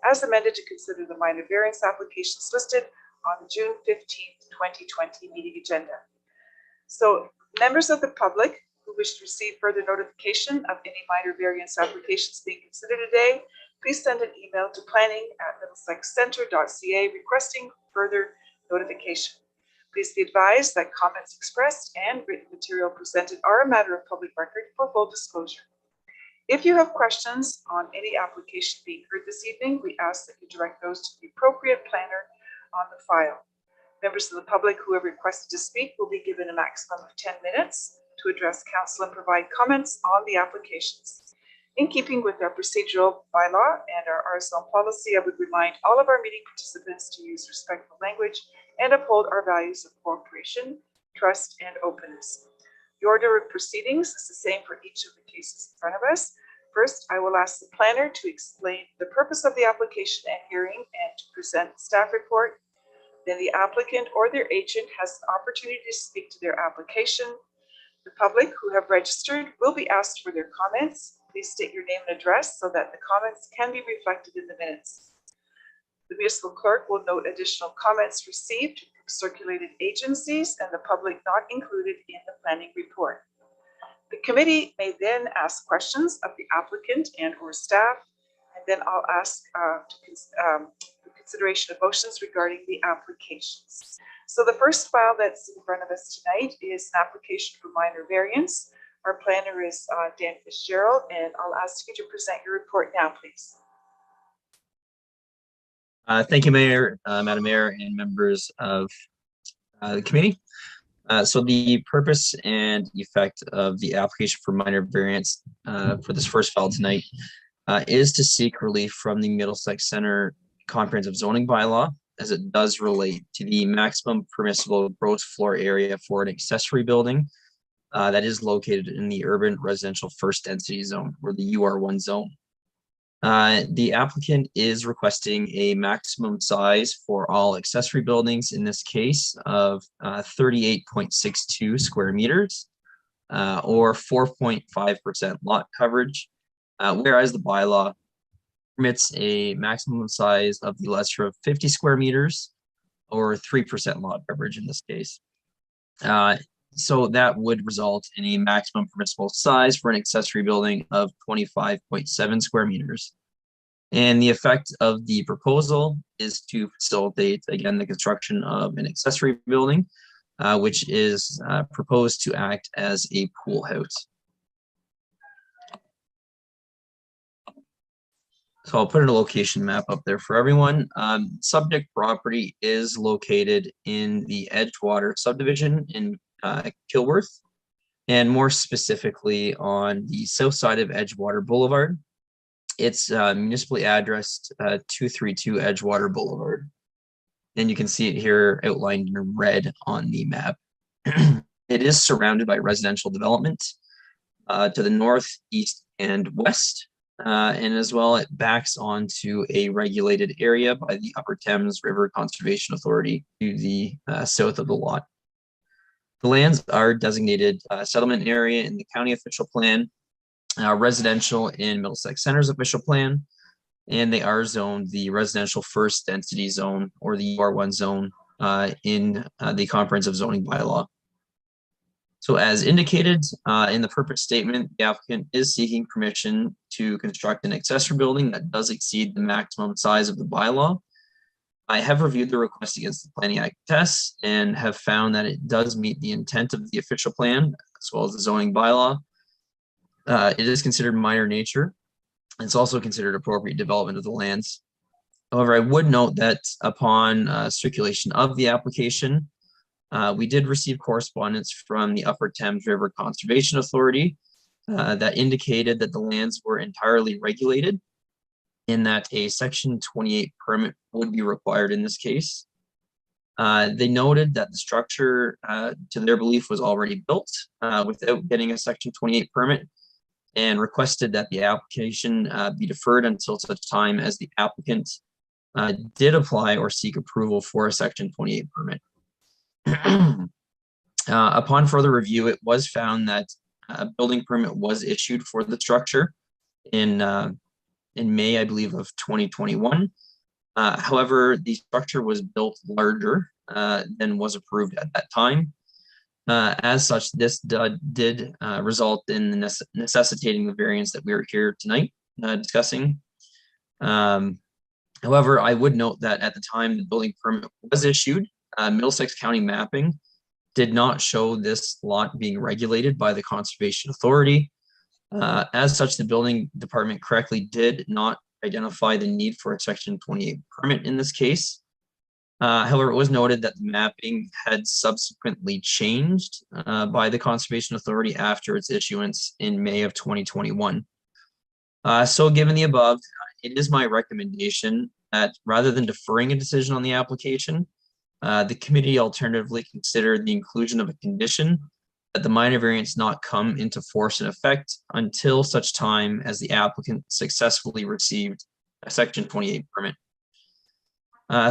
as amended to consider the minor variance applications listed on the June 15th, 2020 meeting agenda. So members of the public who wish to receive further notification of any minor variance applications being considered today, please send an email to planning@middlesexcenter.ca requesting further notification. Please be advised that comments expressed and written material presented are a matter of public record for full disclosure. If you have questions on any application being heard this evening, we ask that you direct those to the appropriate planner on the file. Members of the public who have requested to speak will be given a maximum of 10 minutes to address council and provide comments on the applications. In keeping with our procedural bylaw and our RSL policy, I would remind all of our meeting participants to use respectful language and uphold our values of cooperation, trust, and openness. The order of proceedings is the same for each of the cases in front of us. First, I will ask the planner to explain the purpose of the application and hearing and to present the staff report. Then the applicant or their agent has an opportunity to speak to their application. The public who have registered will be asked for their comments. Please state your name and address so that the comments can be reflected in the minutes. The municipal clerk will note additional comments received from circulated agencies and the public not included in the planning report. The committee may then ask questions of the applicant and or staff, and then I'll ask consideration of motions regarding the applications. So the first file that's in front of us tonight is an application for minor variance. Our planner is Dan Fitzgerald, and I'll ask you to present your report now, please. Thank you, Mayor, Madam Mayor, and members of the committee. So the purpose and effect of the application for minor variance for this first file tonight is to seek relief from the Middlesex Center comprehensive zoning bylaw as it does relate to the maximum permissible gross floor area for an accessory building that is located in the urban residential first density zone, or the UR1 zone. The applicant is requesting a maximum size for all accessory buildings, in this case of 38.62 square meters or 4.5% lot coverage, whereas the bylaw permits a maximum size of the lesser of 50 square meters or 3% lot coverage in this case. So that would result in a maximum permissible size for an accessory building of 25.7 square meters. And the effect of the proposal is to facilitate, again, the construction of an accessory building, which is proposed to act as a pool house. So I'll put a location map up there for everyone. Subject property is located in the Edgewater subdivision in Kilworth, and more specifically on the south side of Edgewater Boulevard. It's municipally addressed 232 Edgewater Boulevard. And you can see it here outlined in red on the map. It is surrounded by residential development to the north, east, and west. And as well, it backs onto a regulated area by the Upper Thames River Conservation Authority to the south of the lot. The lands are designated settlement area in the county official plan, residential in Middlesex Center's official plan, and they are zoned the residential first density zone, or the UR1 zone, in the comprehensive zoning bylaw. So as indicated in the purpose statement, the applicant is seeking permission to construct an accessory building that does exceed the maximum size of the bylaw. I have reviewed the request against the Planning Act tests and have found that it does meet the intent of the official plan as well as the zoning bylaw. It is considered minor nature. It's also considered appropriate development of the lands. However, I would note that upon circulation of the application, we did receive correspondence from the Upper Thames River Conservation Authority that indicated that the lands were entirely regulated, in that a Section 28 permit would be required in this case. They noted that the structure, to their belief, was already built without getting a Section 28 permit, and requested that the application be deferred until such time as the applicant did apply or seek approval for a Section 28 permit. Upon further review, it was found that a building permit was issued for the structure in May, I believe, of 2021. However, the structure was built larger than was approved at that time. As such, this did result in necessitating the variance that we are here tonight discussing. However, I would note that at the time the building permit was issued, Middlesex County mapping did not show this lot being regulated by the Conservation Authority. As such, the building department correctly did not identify the need for a Section 28 permit in this case. However, it was noted that the mapping had subsequently changed by the Conservation Authority after its issuance in May of 2021. So given the above, it is my recommendation that rather than deferring a decision on the application, the committee alternatively consider the inclusion of a condition that the minor variance not come into force and effect until such time as the applicant successfully received a Section 28 permit.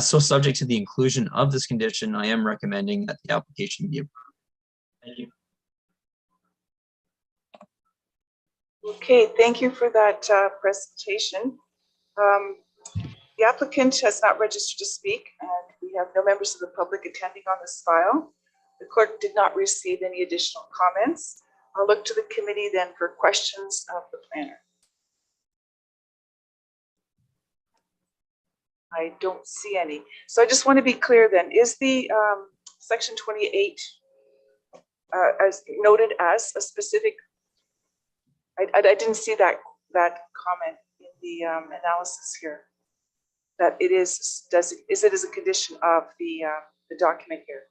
So subject to the inclusion of this condition, I am recommending that the application be approved. Thank you. Okay, thank you for that presentation. The applicant has not registered to speak, and we have no members of the public attending on this file. The clerk did not receive any additional comments. I'll look to the committee then for questions of the planner. I don't see any. So I just want to be clear then, is the Section 28 as noted as a specific, I didn't see that comment in the analysis here, that it is, is it as a condition of the document here?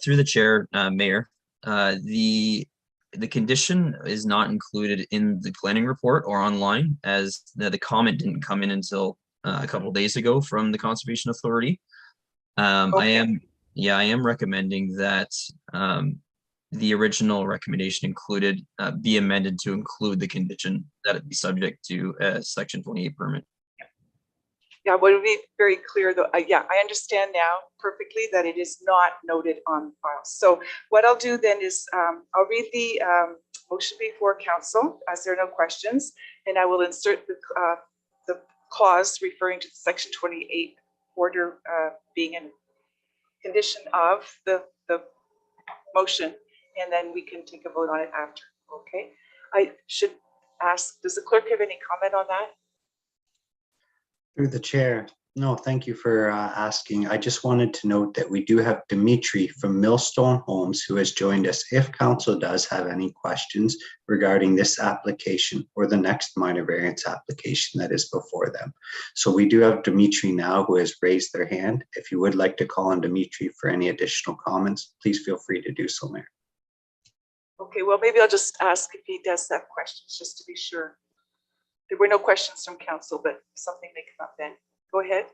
Through the chair, Mayor, the condition is not included in the planning report or online, as the comment didn't come in until a couple of days ago from the Conservation Authority. Okay. I am recommending that the original recommendation included be amended to include the condition that it be subject to a Section 28 permit. Yeah, well, it would be very clear though. Yeah, I understand now perfectly that it is not noted on the file. So what I'll do then is I'll read the motion before council as there are no questions, and I will insert the clause referring to the Section 28 order being in condition of the motion, and then we can take a vote on it after. Okay. I should ask, does the clerk have any comment on that? Through the chair. No, thank you for asking. I just wanted to note that we do have Dimitri from Millstone Homes who has joined us if council does have any questions regarding this application or the next minor variance application that is before them. So we do have Dimitri now who has raised their hand. If you would like to call on Dimitri for any additional comments, please feel free to do so, Mayor. Okay, well, maybe I'll just ask if he does have questions just to be sure. There were no questions from council, but something may come up then. Go ahead.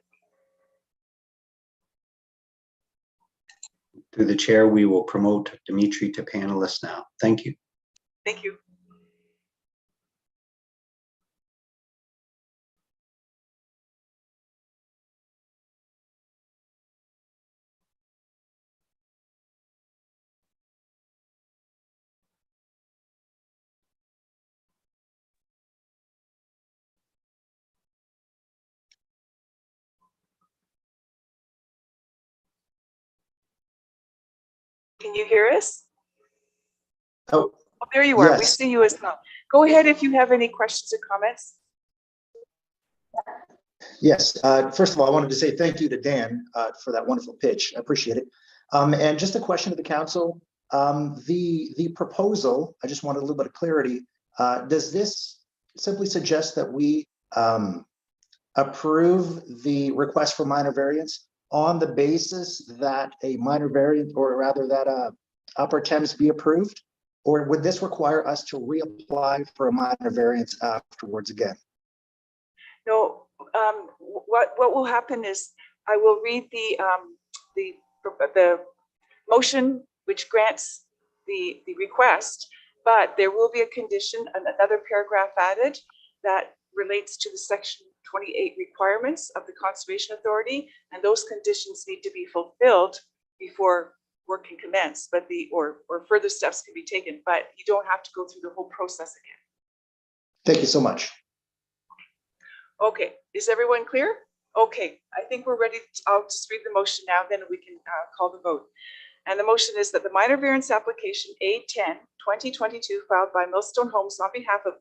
Through the chair, we will promote Dimitri to panelist now. Thank you. Thank you. Can you hear us? Oh, Oh, there you are. We yes. see you as well. Go ahead if you have any questions or comments. Yes. First of all, I wanted to say thank you to Dan for that wonderful pitch. I appreciate it. And just a question to the council. The proposal, I just wanted a little bit of clarity. Does this simply suggest that we approve the request for minor variance on the basis that a minor variance, or rather that upper Thames be approved? Or would this require us to reapply for a minor variance afterwards again? No, what will happen is I will read the motion which grants the request, but there will be a condition and another paragraph added that relates to the section 28 requirements of the Conservation Authority, and those conditions need to be fulfilled before work can commence, but or further steps can be taken, but you don't have to go through the whole process again. Thank you so much. Okay, is everyone clear? Okay, I think we're ready. I'll just read the motion now, then we can call the vote. And the motion is that the minor variance application A10 2022 filed by Millstone Homes on behalf of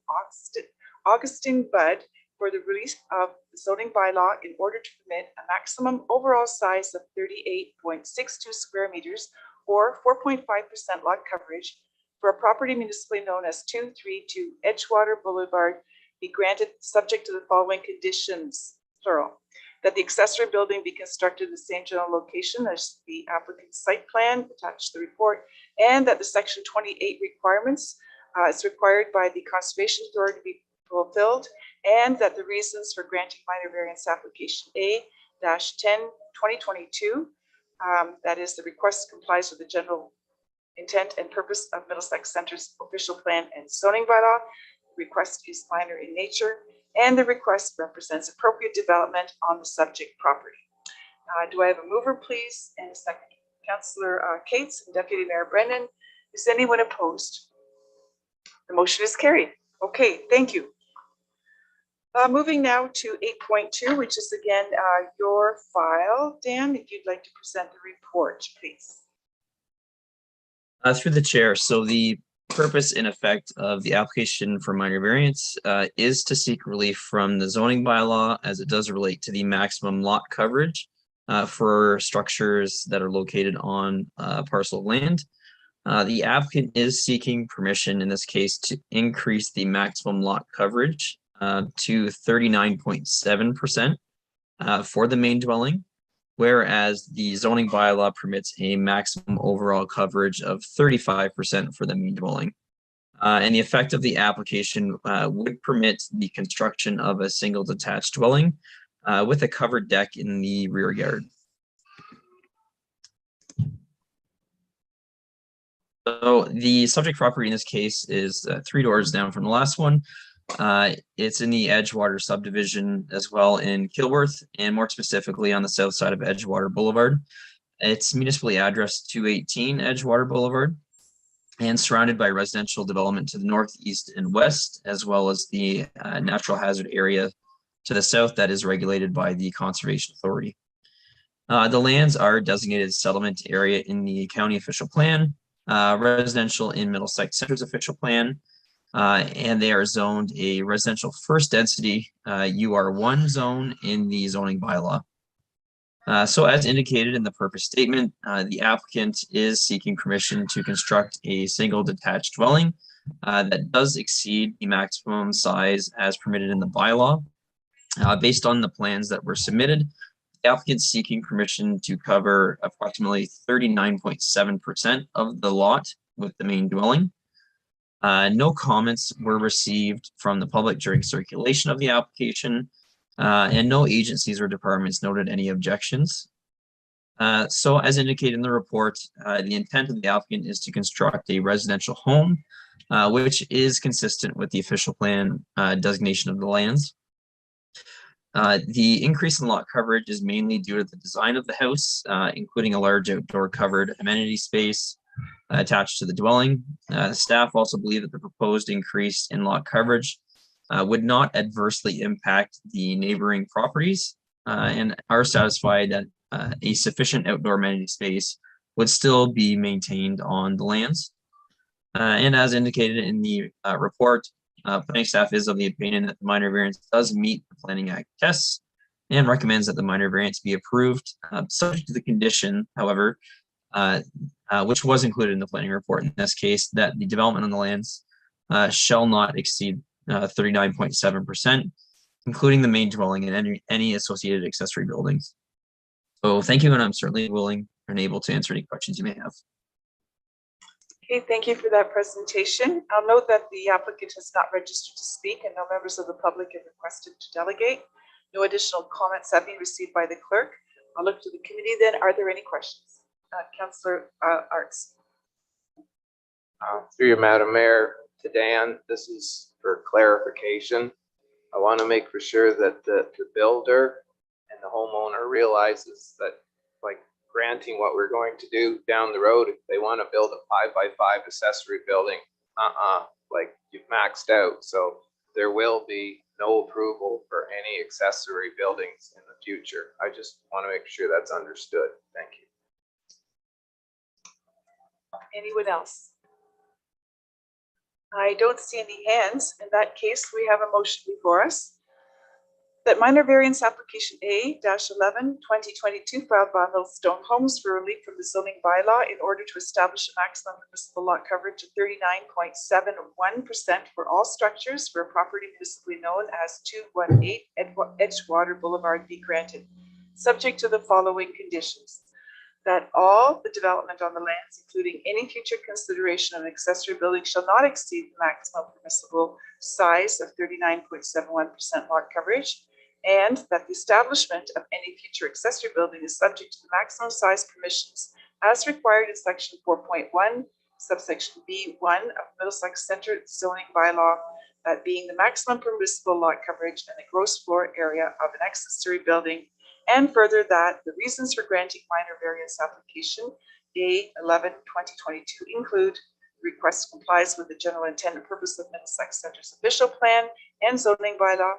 Augustine Budd for the release of the zoning bylaw in order to permit a maximum overall size of 38.62 square meters or 4.5% lot coverage for a property municipally known as 232 Edgewater Boulevard be granted subject to the following conditions, plural. That the accessory building be constructed in the same general location as the applicant's site plan attached to the report, and that the section 28 requirements is required by the Conservation Authority to be fulfilled, and that the reasons for granting minor variance application A-10 2022, that is the request complies with the general intent and purpose of Middlesex Center's official plan and zoning bylaw. Request is minor in nature, and the request represents appropriate development on the subject property. Do I have a mover, please, and a second? Councillor Cates and Deputy Mayor Brennan. Is anyone opposed? The motion is carried. Okay, thank you. Moving now to 8.2, which is again your file. Dan, if you'd like to present the report, please. Through the chair, so the purpose in effect of the application for minor variance is to seek relief from the zoning bylaw as it does relate to the maximum lot coverage for structures that are located on a parcel of land. The applicant is seeking permission in this case to increase the maximum lot coverage to 39.7% for the main dwelling, whereas the zoning bylaw permits a maximum overall coverage of 35% for the main dwelling. And the effect of the application would permit the construction of a single detached dwelling with a covered deck in the rear yard. So the subject property in this case is 3 doors down from the last one. It's in the Edgewater subdivision as well in Kilworth, and more specifically on the south side of Edgewater Boulevard. It's municipally addressed 218 Edgewater Boulevard and surrounded by residential development to the north, east, and west, as well as the natural hazard area to the south that is regulated by the Conservation Authority. The lands are designated settlement area in the county official plan, residential in Middlesex Center's official plan, and they are zoned a residential first density UR1 zone in the zoning bylaw. So as indicated in the purpose statement, the applicant is seeking permission to construct a single detached dwelling that does exceed the maximum size as permitted in the bylaw. Based on the plans that were submitted, the applicant is seeking permission to cover approximately 39.7% of the lot with the main dwelling. No comments were received from the public during circulation of the application, and no agencies or departments noted any objections. So as indicated in the report, the intent of the applicant is to construct a residential home, which is consistent with the official plan designation of the lands. The increase in lot coverage is mainly due to the design of the house, including a large outdoor covered amenity space attached to the dwelling. Staff also believe that the proposed increase in lot coverage would not adversely impact the neighboring properties and are satisfied that a sufficient outdoor amenity space would still be maintained on the lands. And as indicated in the report, planning staff is of the opinion that the minor variance does meet the Planning Act tests and recommends that the minor variance be approved, subject to the condition, however, which was included in the planning report in this case, that the development on the lands shall not exceed 39.7%, including the main dwelling and any associated accessory buildings. So thank you, and I'm certainly willing and able to answer any questions you may have. Okay, thank you for that presentation. I'll note that the applicant has not registered to speak and no members of the public have requested to delegate. No additional comments have been received by the clerk. I'll look to the committee then. Are there any questions? Councillor Arts. Through you, Madam Mayor, to Dan, this is for clarification. I want to make for sure that the builder and the homeowner realizes that, like, granting what we're going to do down the road, if they want to build a 5x5 accessory building, like, you've maxed out. So there will be no approval for any accessory buildings in the future. I just want to make sure that's understood. Thank you. Anyone else? I don't see any hands. In that case, we have a motion before us that minor variance application A-11 2022 filed by Millstone Homes for relief from the zoning bylaw in order to establish a maximum permissible lot coverage of 39.71% for all structures for a property municipally known as 218 Edgewater Boulevard be granted, subject to the following conditions: that all the development on the lands, including any future consideration of an accessory building, shall not exceed the maximum permissible size of 39.71% lot coverage, and that the establishment of any future accessory building is subject to the maximum size permissions as required in section 4.1, subsection B1 of Middlesex Center zoning bylaw, that being the maximum permissible lot coverage and the gross floor area of an accessory building. And further, that the reasons for granting minor variance application A-11 2022 include the request complies with the general intent and purpose of Middlesex Center's official plan and zoning bylaw,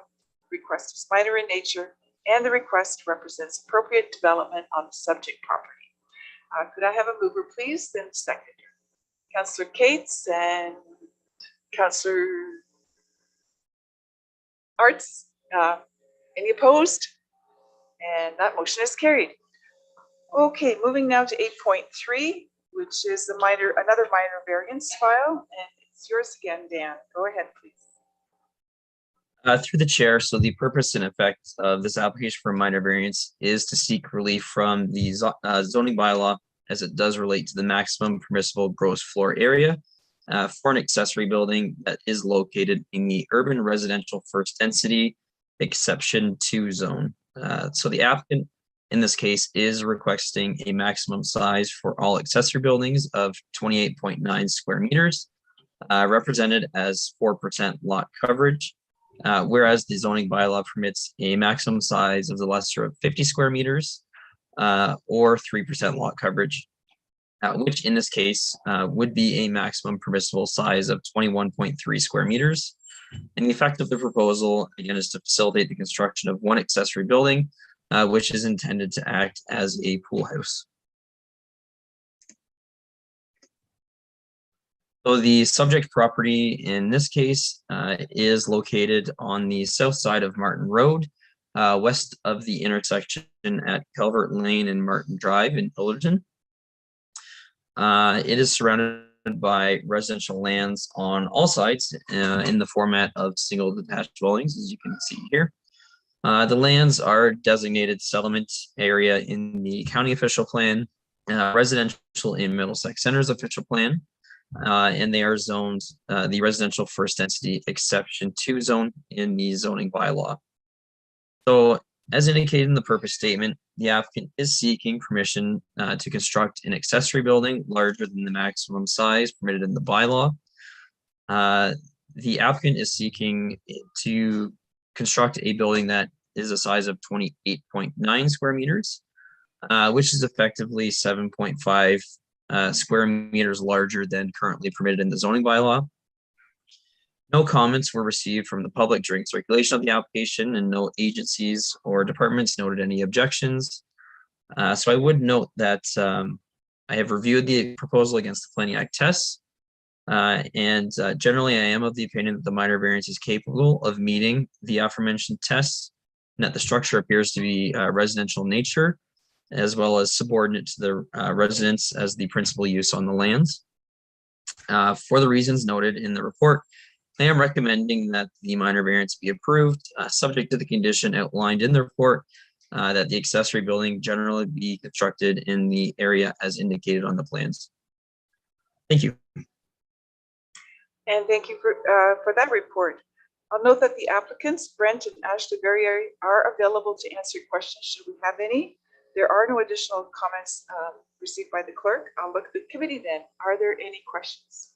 the request is minor in nature, and the request represents appropriate development on the subject property. Could I have a mover, please, and a seconder? Councillor Cates and Councillor Arts. Any opposed? And that motion is carried. Okay, moving now to 8.3, which is another minor variance file, and it's yours again, Dan. Go ahead, please. Through the chair, so the purpose and effect of this application for minor variance is to seek relief from the zoning bylaw as it does relate to the maximum permissible gross floor area for an accessory building that is located in the urban residential first density exception 2 zone. So the applicant in this case is requesting a maximum size for all accessory buildings of 28.9 square meters, represented as 4% lot coverage, whereas the zoning bylaw permits a maximum size of the lesser of 50 square meters or 3% lot coverage, which in this case would be a maximum permissible size of 21.3 square meters. And the effect of the proposal, again, is to facilitate the construction of one accessory building, which is intended to act as a pool house. So the subject property in this case is located on the south side of Martin Road, west of the intersection at Calvert Lane and Martin Drive in Fullerton. It is surrounded by residential lands on all sides in the format of single detached dwellings, as you can see here. The lands are designated settlement area in the county official plan, residential in Middlesex Center's official plan, and they are zoned the residential first density exception 2 zone in the zoning bylaw. So as indicated in the purpose statement, the applicant is seeking permission to construct an accessory building larger than the maximum size permitted in the bylaw. The applicant is seeking to construct a building that is a size of 28.9 square meters, which is effectively 7.5 square meters larger than currently permitted in the zoning bylaw. No comments were received from the public during circulation of the application, and no agencies or departments noted any objections. So I would note that I have reviewed the proposal against the Planning Act tests, and generally I am of the opinion that the minor variance is capable of meeting the aforementioned tests, and that the structure appears to be residential in nature, as well as subordinate to the residents as the principal use on the lands. For the reasons noted in the report, I am recommending that the minor variance be approved, subject to the condition outlined in the report, that the accessory building generally be constructed in the area as indicated on the plans. Thank you. And thank you for that report. I'll note that the applicants, Brent and Ashley Verrier, are available to answer questions should we have any. There are no additional comments received by the clerk. I'll look at the committee then. Are there any questions?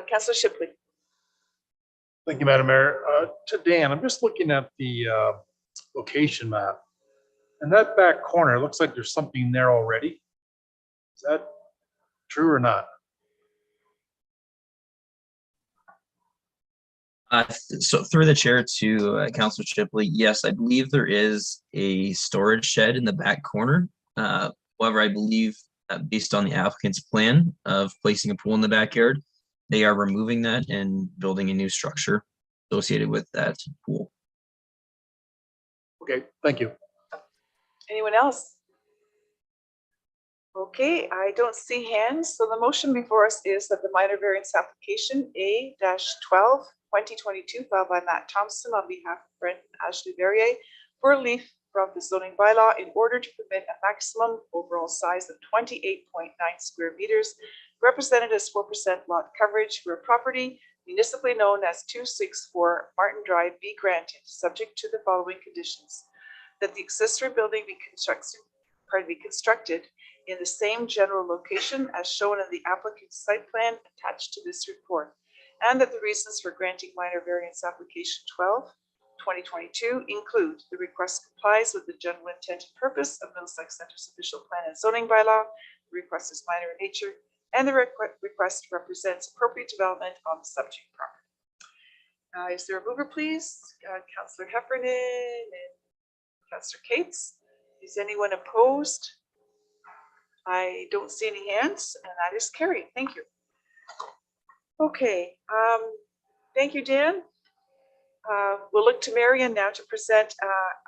Councillor Shipley. Thank you, Madam Mayor. To Dan, I'm just looking at the location map. And that back corner, it looks like there's something there already. Is that true or not? So through the chair to Councillor Shipley, yes, I believe there is a storage shed in the back corner. However, I believe based on the applicant's plan of placing a pool in the backyard, they are removing that and building a new structure associated with that pool. Okay, thank you. Anyone else? Okay, I don't see hands. So the motion before us is that the minor variance application A-12 2022 filed by Matt Thompson on behalf of Brent and Ashley Verrier for relief from the zoning bylaw in order to permit a maximum overall size of 28.9 square meters, represented as 4% lot coverage for a property municipally known as 264 Martin Drive be granted, subject to the following conditions: that the accessory building be constructed in the same general location as shown in the applicant's site plan attached to this report, and that the reasons for granting minor variance application 12/2022 include the request complies with the general intent and purpose of Middlesex Center's official plan and zoning bylaw, the request is minor in nature, and the request represents appropriate development on the subject property. Is there a mover, please? Councillor Heffernan and Councillor Cates. Is anyone opposed? I don't see any hands, and that is carried. Thank you. Okay, thank you, Dan. We'll look to Marion now to present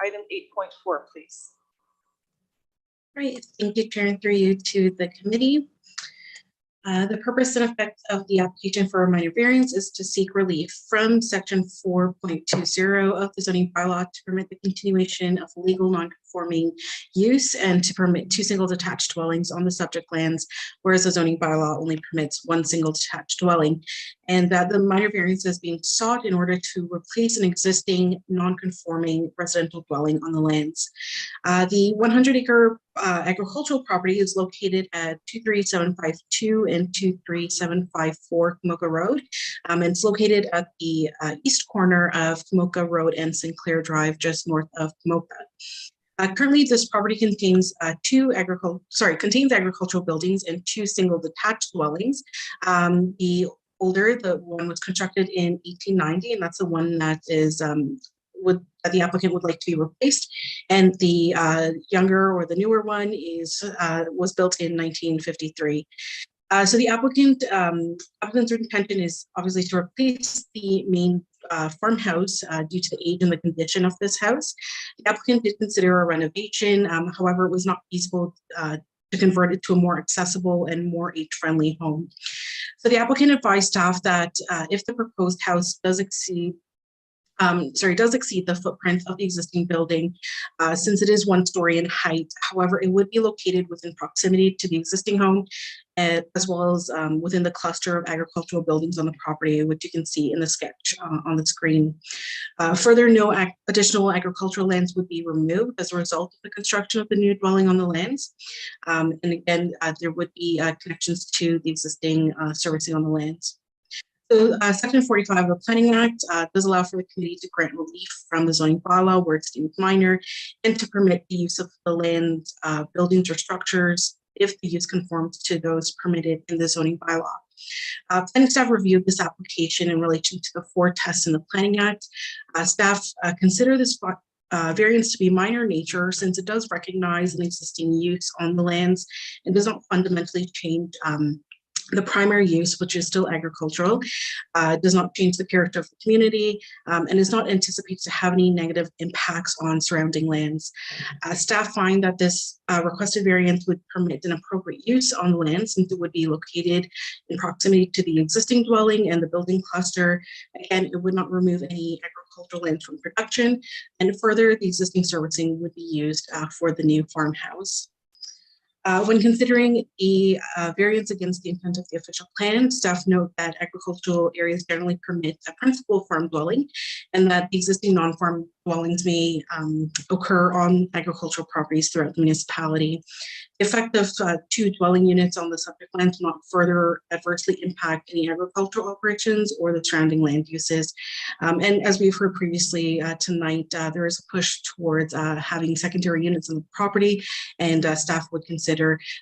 item 8.4, please. Right, thank you, Chair, and through you to the committee. The purpose and effect of the application for a minor variance is to seek relief from section 4.20 of the zoning bylaw to permit the continuation of legal non-conforming use and to permit 2 single detached dwellings on the subject lands, whereas the zoning bylaw only permits 1 single detached dwelling, and that the minor variance is being sought in order to replace an existing non-conforming residential dwelling on the lands. The 100-acre agricultural property is located at 23752 and 23754 Kamoka Road. And it's located at the east corner of Kamoka Road and Sinclair Drive, just north of Kamoka. Currently, this property contains contains agricultural buildings and 2 single detached dwellings. The one was constructed in 1890, and that's the one that is that the applicant would like to be replaced, and the younger or the newer one was built in 1953. So the applicant's intention is obviously to replace the main farmhouse due to the age and the condition of this house. The applicant did consider a renovation, however, it was not feasible to convert it to a more accessible and more age-friendly home. So the applicant advised staff that if the proposed house does exceed the footprint of the existing building, since it is 1 story in height. However, it would be located within proximity to the existing home, as well as within the cluster of agricultural buildings on the property, which you can see in the sketch on the screen. Further, no additional agricultural lands would be removed as a result of the construction of the new dwelling on the lands. And again, there would be connections to the existing servicing on the lands. So section 45 of the Planning Act does allow for the committee to grant relief from the zoning bylaw where it's deemed minor, and to permit the use of the land, buildings or structures if the use conforms to those permitted in the zoning bylaw. Planning staff reviewed this application in relation to the 4 tests in the Planning Act. Staff consider this variance to be minor in nature, since it does recognize an existing use on the lands and does not fundamentally change The primary use, which is still agricultural, does not change the character of the community and is not anticipated to have any negative impacts on surrounding lands. Staff find that this requested variance would permit an appropriate use on the land since it would be located in proximity to the existing dwelling and the building cluster. Again, it would not remove any agricultural land from production, and further, the existing servicing would be used for the new farmhouse. When considering a variance against the intent of the official plan, staff note that agricultural areas generally permit a principal farm dwelling and that the existing non-farm dwellings may occur on agricultural properties throughout the municipality. The effect of two dwelling units on the subject land do not further adversely impact any agricultural operations or the surrounding land uses. And as we've heard previously tonight, there is a push towards having secondary units on the property, and staff would consider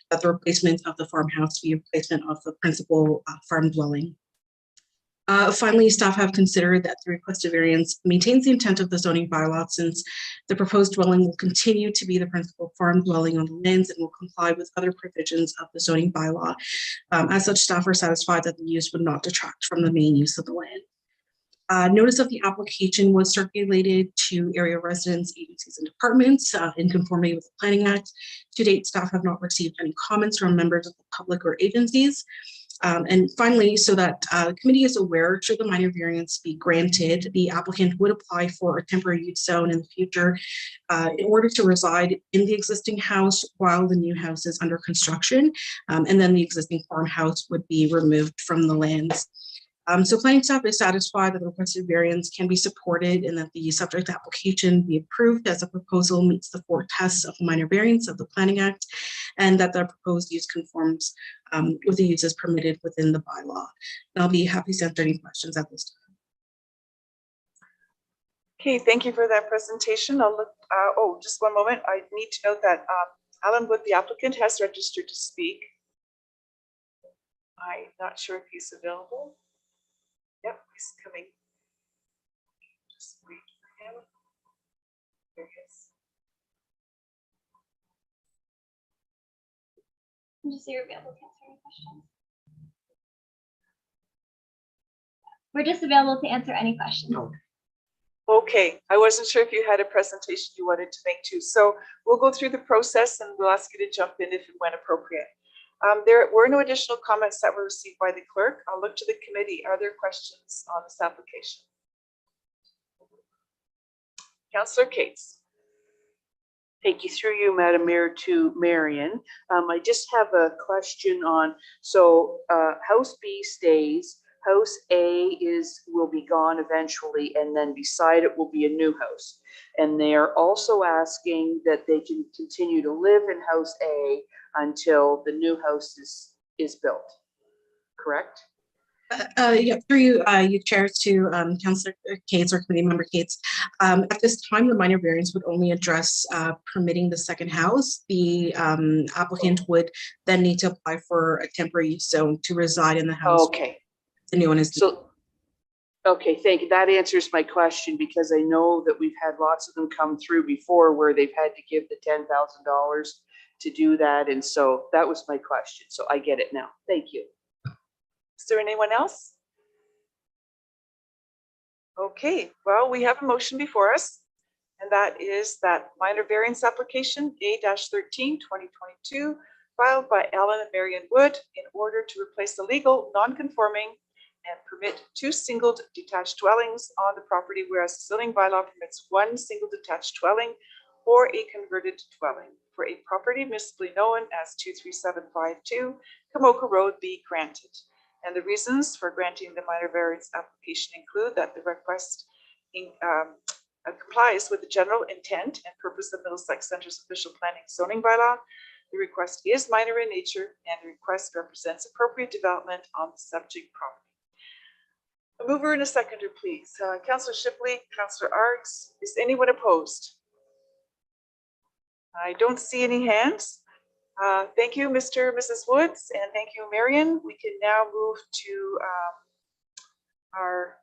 that the replacement of the farmhouse be a replacement of the principal farm dwelling. Finally, staff have considered that the requested variance maintains the intent of the zoning bylaw since the proposed dwelling will continue to be the principal farm dwelling on the lands and will comply with other provisions of the zoning bylaw. As such, staff are satisfied that the use would not detract from the main use of the land. Notice of the application was circulated to area residents, agencies, and departments in conformity with the Planning Act. To date, staff have not received any comments from members of the public or agencies. And finally, so that the committee is aware, should the minor variance be granted, the applicant would apply for a temporary use zone in the future in order to reside in the existing house while the new house is under construction. And then the existing farmhouse would be removed from the lands. So planning staff is satisfied that the requested variance can be supported and that the subject application be approved as a proposal meets the 4 tests of minor variance of the Planning Act, and that the proposed use conforms with the uses permitted within the bylaw. And I'll be happy to answer any questions at this time. Okay, thank you for that presentation. I'll look, oh, just one moment. I need to note that Alan Wood, the applicant, has registered to speak. I'm not sure if he's available. Yep, he's coming. Just wait for him. There he is. Just so you're available to answer any questions. We're just available to answer any questions. Okay, I wasn't sure if you had a presentation you wanted to make too. So we'll go through the process and we'll ask you to jump in if and when appropriate. There were no additional comments that were received by the clerk. I'll look to the committee. Are there questions on this application? Councillor Cates. Thank you, through you, Madam Mayor, to Marion. I just have a question on, so House B stays, House A will be gone eventually, and then beside it will be a new house. And they are also asking that they can continue to live in House A until the new house is built, correct? Yeah, through you, you chair to Councillor Cates or Committee Member Cates. At this time, the minor variance would only address permitting the second house. The applicant would then need to apply for a temporary use zone to reside in the house. Okay. The new one is. So, okay, thank you. That answers my question because I know that we've had lots of them come through before where they've had to give the $10,000 to do that. And so that was my question. So I get it now. Thank you. Is there anyone else? Okay, well, we have a motion before us, and that is that minor variance application A-13, 2022, filed by Alan and Marion Wood in order to replace the legal non-conforming and permit 2 single detached dwellings on the property, whereas the zoning bylaw permits 1 single detached dwelling or a converted dwelling for a property municipally known as 23752 Kamoka Road be granted. And the reasons for granting the minor variance application include that the request complies with the general intent and purpose of Middlesex Centre's official planning zoning bylaw. The request is minor in nature, and the request represents appropriate development on the subject property. A mover and a seconder, please. Councillor Shipley, Councillor Arks. Is anyone opposed? I don't see any hands. Thank you, Mr. and Mrs. Woods, and thank you, Marion. We can now move to our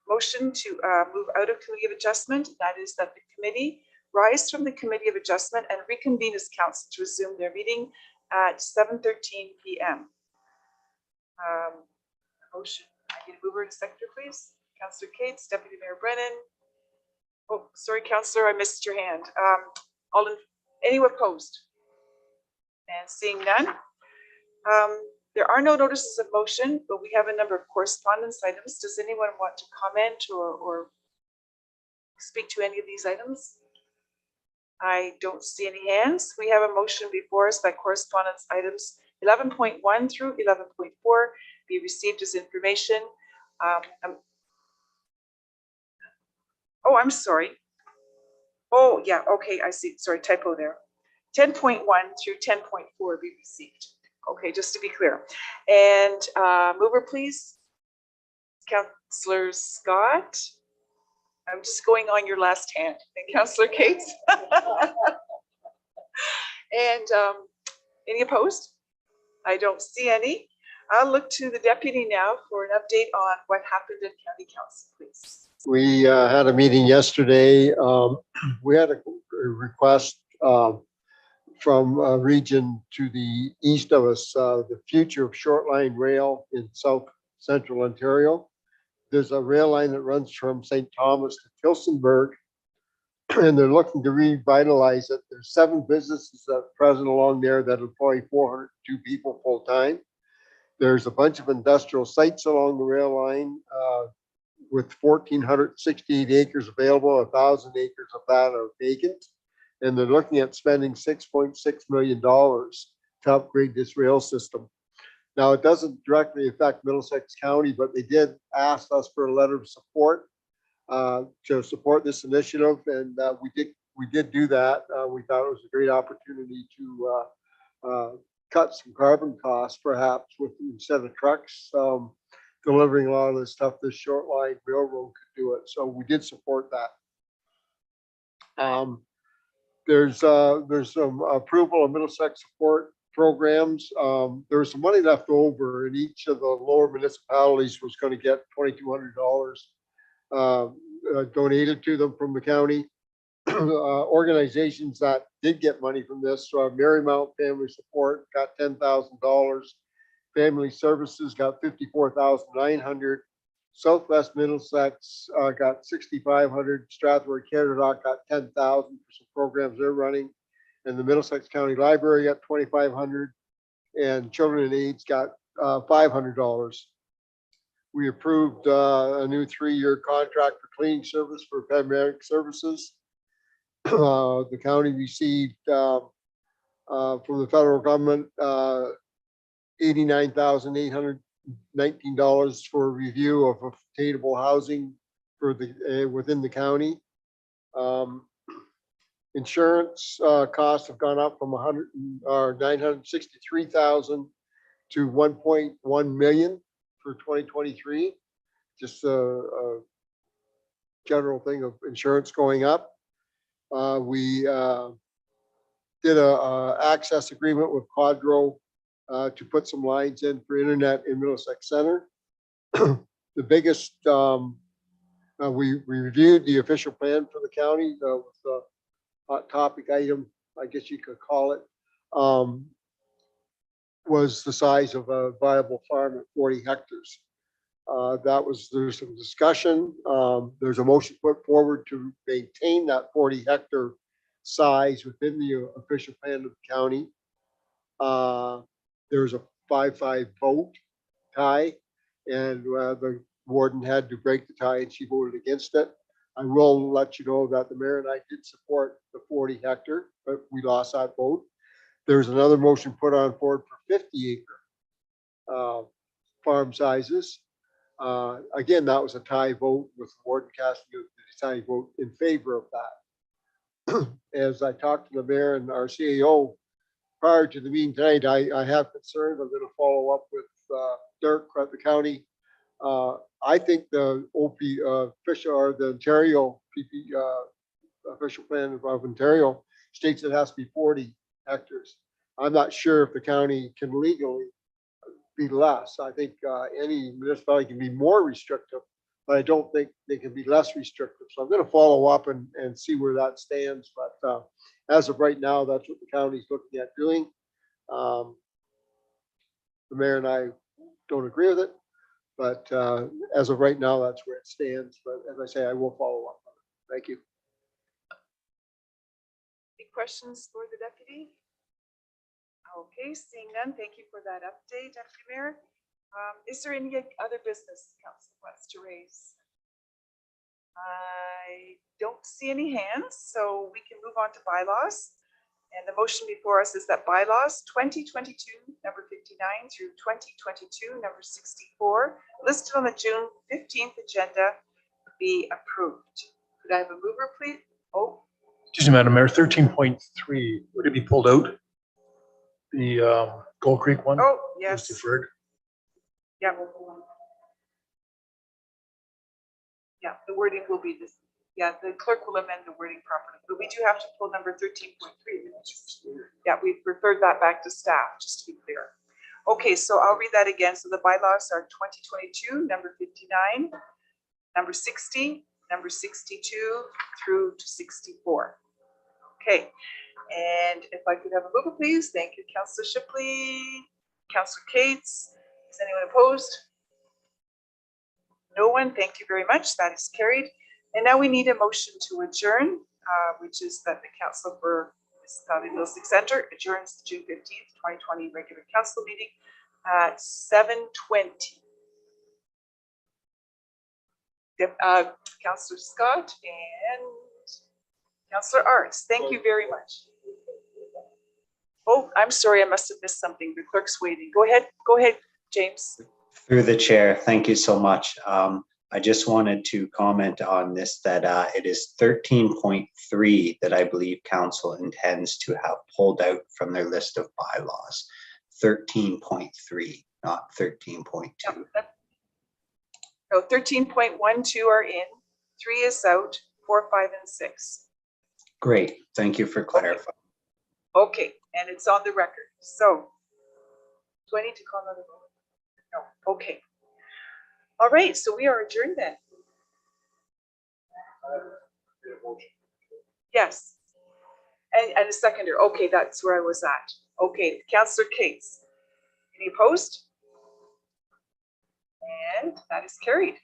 motion to move out of Committee of Adjustment. That is that the committee rise from the Committee of Adjustment and reconvene as council to resume their meeting at 7:13 p.m. Motion, I need a mover and a seconder, please. Councillor Cates, Deputy Mayor Brennan. Oh, sorry, Councillor, I missed your hand. All in, anyone opposed? And seeing none. There are no notices of motion, but we have a number of correspondence items. Does anyone want to comment or speak to any of these items? I don't see any hands. We have a motion before us that correspondence items 11.1 through 11.4 be received as information. Oh, I'm sorry. Oh, yeah, okay, I see. Sorry, typo there. 10.1 through 10.4 be received. Okay, just to be clear. And mover, please. Councillor Scott. I'm just going on your last hand. And Councillor Cates. And any opposed? I don't see any. I'll look to the deputy now for an update on what happened at County Council, please. We had a meeting yesterday. We had a request from a region to the east of us, the future of short line rail in south central Ontario. There's a rail line that runs from St. Thomas to Tillsonburg, and they're looking to revitalize it. There's 7 businesses that are present along there that employ 402 people full time. There's a bunch of industrial sites along the rail line with 1,468 acres available. 1,000 acres of that are vacant. And they're looking at spending $6.6 million to upgrade this rail system. Now, it doesn't directly affect Middlesex County, but they did ask us for a letter of support to support this initiative, and we did do that. We thought it was a great opportunity to cut some carbon costs, perhaps, with instead of trucks delivering a lot of this stuff. This short line railroad could do it, so we did support that. There's some approval of Middlesex support programs. There was some money left over, and each of the lower municipalities was going to get $2,200 donated to them from the county. Organizations that did get money from this, so Marymount Family Support got $10,000. Family Services got $54,900. Southwest Middlesex got $6,500. Strathroy Caradoc got $10,000 for some programs they're running, and the Middlesex County Library got $2,500, and Children in AIDS got $500. We approved a new 3-year contract for cleaning service for paramedic services. The county received from the federal government $89,819 for review of affordable housing for the within the county. Insurance costs have gone up from $963,000 to $1.1 million for 2023. Just a general thing of insurance going up. We did a access agreement with Quadro to put some lines in for internet in Middlesex Center. The biggest, we reviewed the official plan for the county with the hot topic item, I guess you could call it, was the size of a viable farm at 40 hectares. There's some discussion. There's a motion put forward to maintain that 40 hectare size within the official plan of the county. There was a 5-5 vote tie, and the warden had to break the tie, and she voted against it. I will let you know that the mayor and I did support the 40 hectare, but we lost that vote. There's another motion put on board for 50 acre farm sizes. Again, that was a tie vote with the warden casting a deciding vote in favor of that. As I talked to the mayor and our CEO prior to the meeting tonight, I have concerns. I'm going to follow up with Dirk at the county. I think the OP official or the Ontario PP official plan of Ontario states it has to be 40 hectares. I'm not sure if the county can legally be less. I think any municipality can be more restrictive, but I don't think they can be less restrictive. So I'm going to follow up and see where that stands. But as of right now, that's what the county's looking at doing. The mayor and I don't agree with it. But as of right now, that's where it stands. But as I say, I will follow up on it. Thank you. Any questions for the deputy? Okay, seeing none, thank you for that update, Deputy Mayor. Is there any other business council wants to raise? I don't see any hands, so we can move on to bylaws. And the motion before us is that bylaws 2022, number 59 through 2022, number 64, listed on the June 15th agenda be approved. Could I have a mover, please? Oh, Excuse me, Madam Mayor, 13.3, would it be pulled out? The Gold Creek one? oh, Was yes. deferred. Yeah. Yeah, the wording will be this. Yeah, the clerk will amend the wording properly, but we do have to pull number 13.3. Yeah, we've referred that back to staff, just to be clear. Okay, so I'll read that again. So the bylaws are 2022, number 59, number 60, number 62 through to 64. Okay, and if I could have a mover, please. Thank you, Councillor Shipley, Councillor Cates. Is anyone opposed? No one. Thank you very much. That is carried. And now we need a motion to adjourn, which is that the Council for Municipality Middlesex Centre adjourns the June 15th, 2020 regular council meeting at 7:20. Councillor Scott and Councillor Arts, thank you very much. Oh, I'm sorry, I must have missed something. The clerk's waiting. Go ahead, James. Through the chair, thank you so much. I just wanted to comment on this, that it is 13.3 that I believe council intends to have pulled out from their list of bylaws. 13.3, not 13.2. No, 13.12 are in, 3 is out, 4, 5, and 6. Great, thank you for clarifying. Okay, and it's on the record. So, do I need to call another vote? No, okay. All right, so we are adjourned then. Yes. And a seconder. Okay, that's where I was at. Okay, Councillor Cates. Any opposed? And that is carried.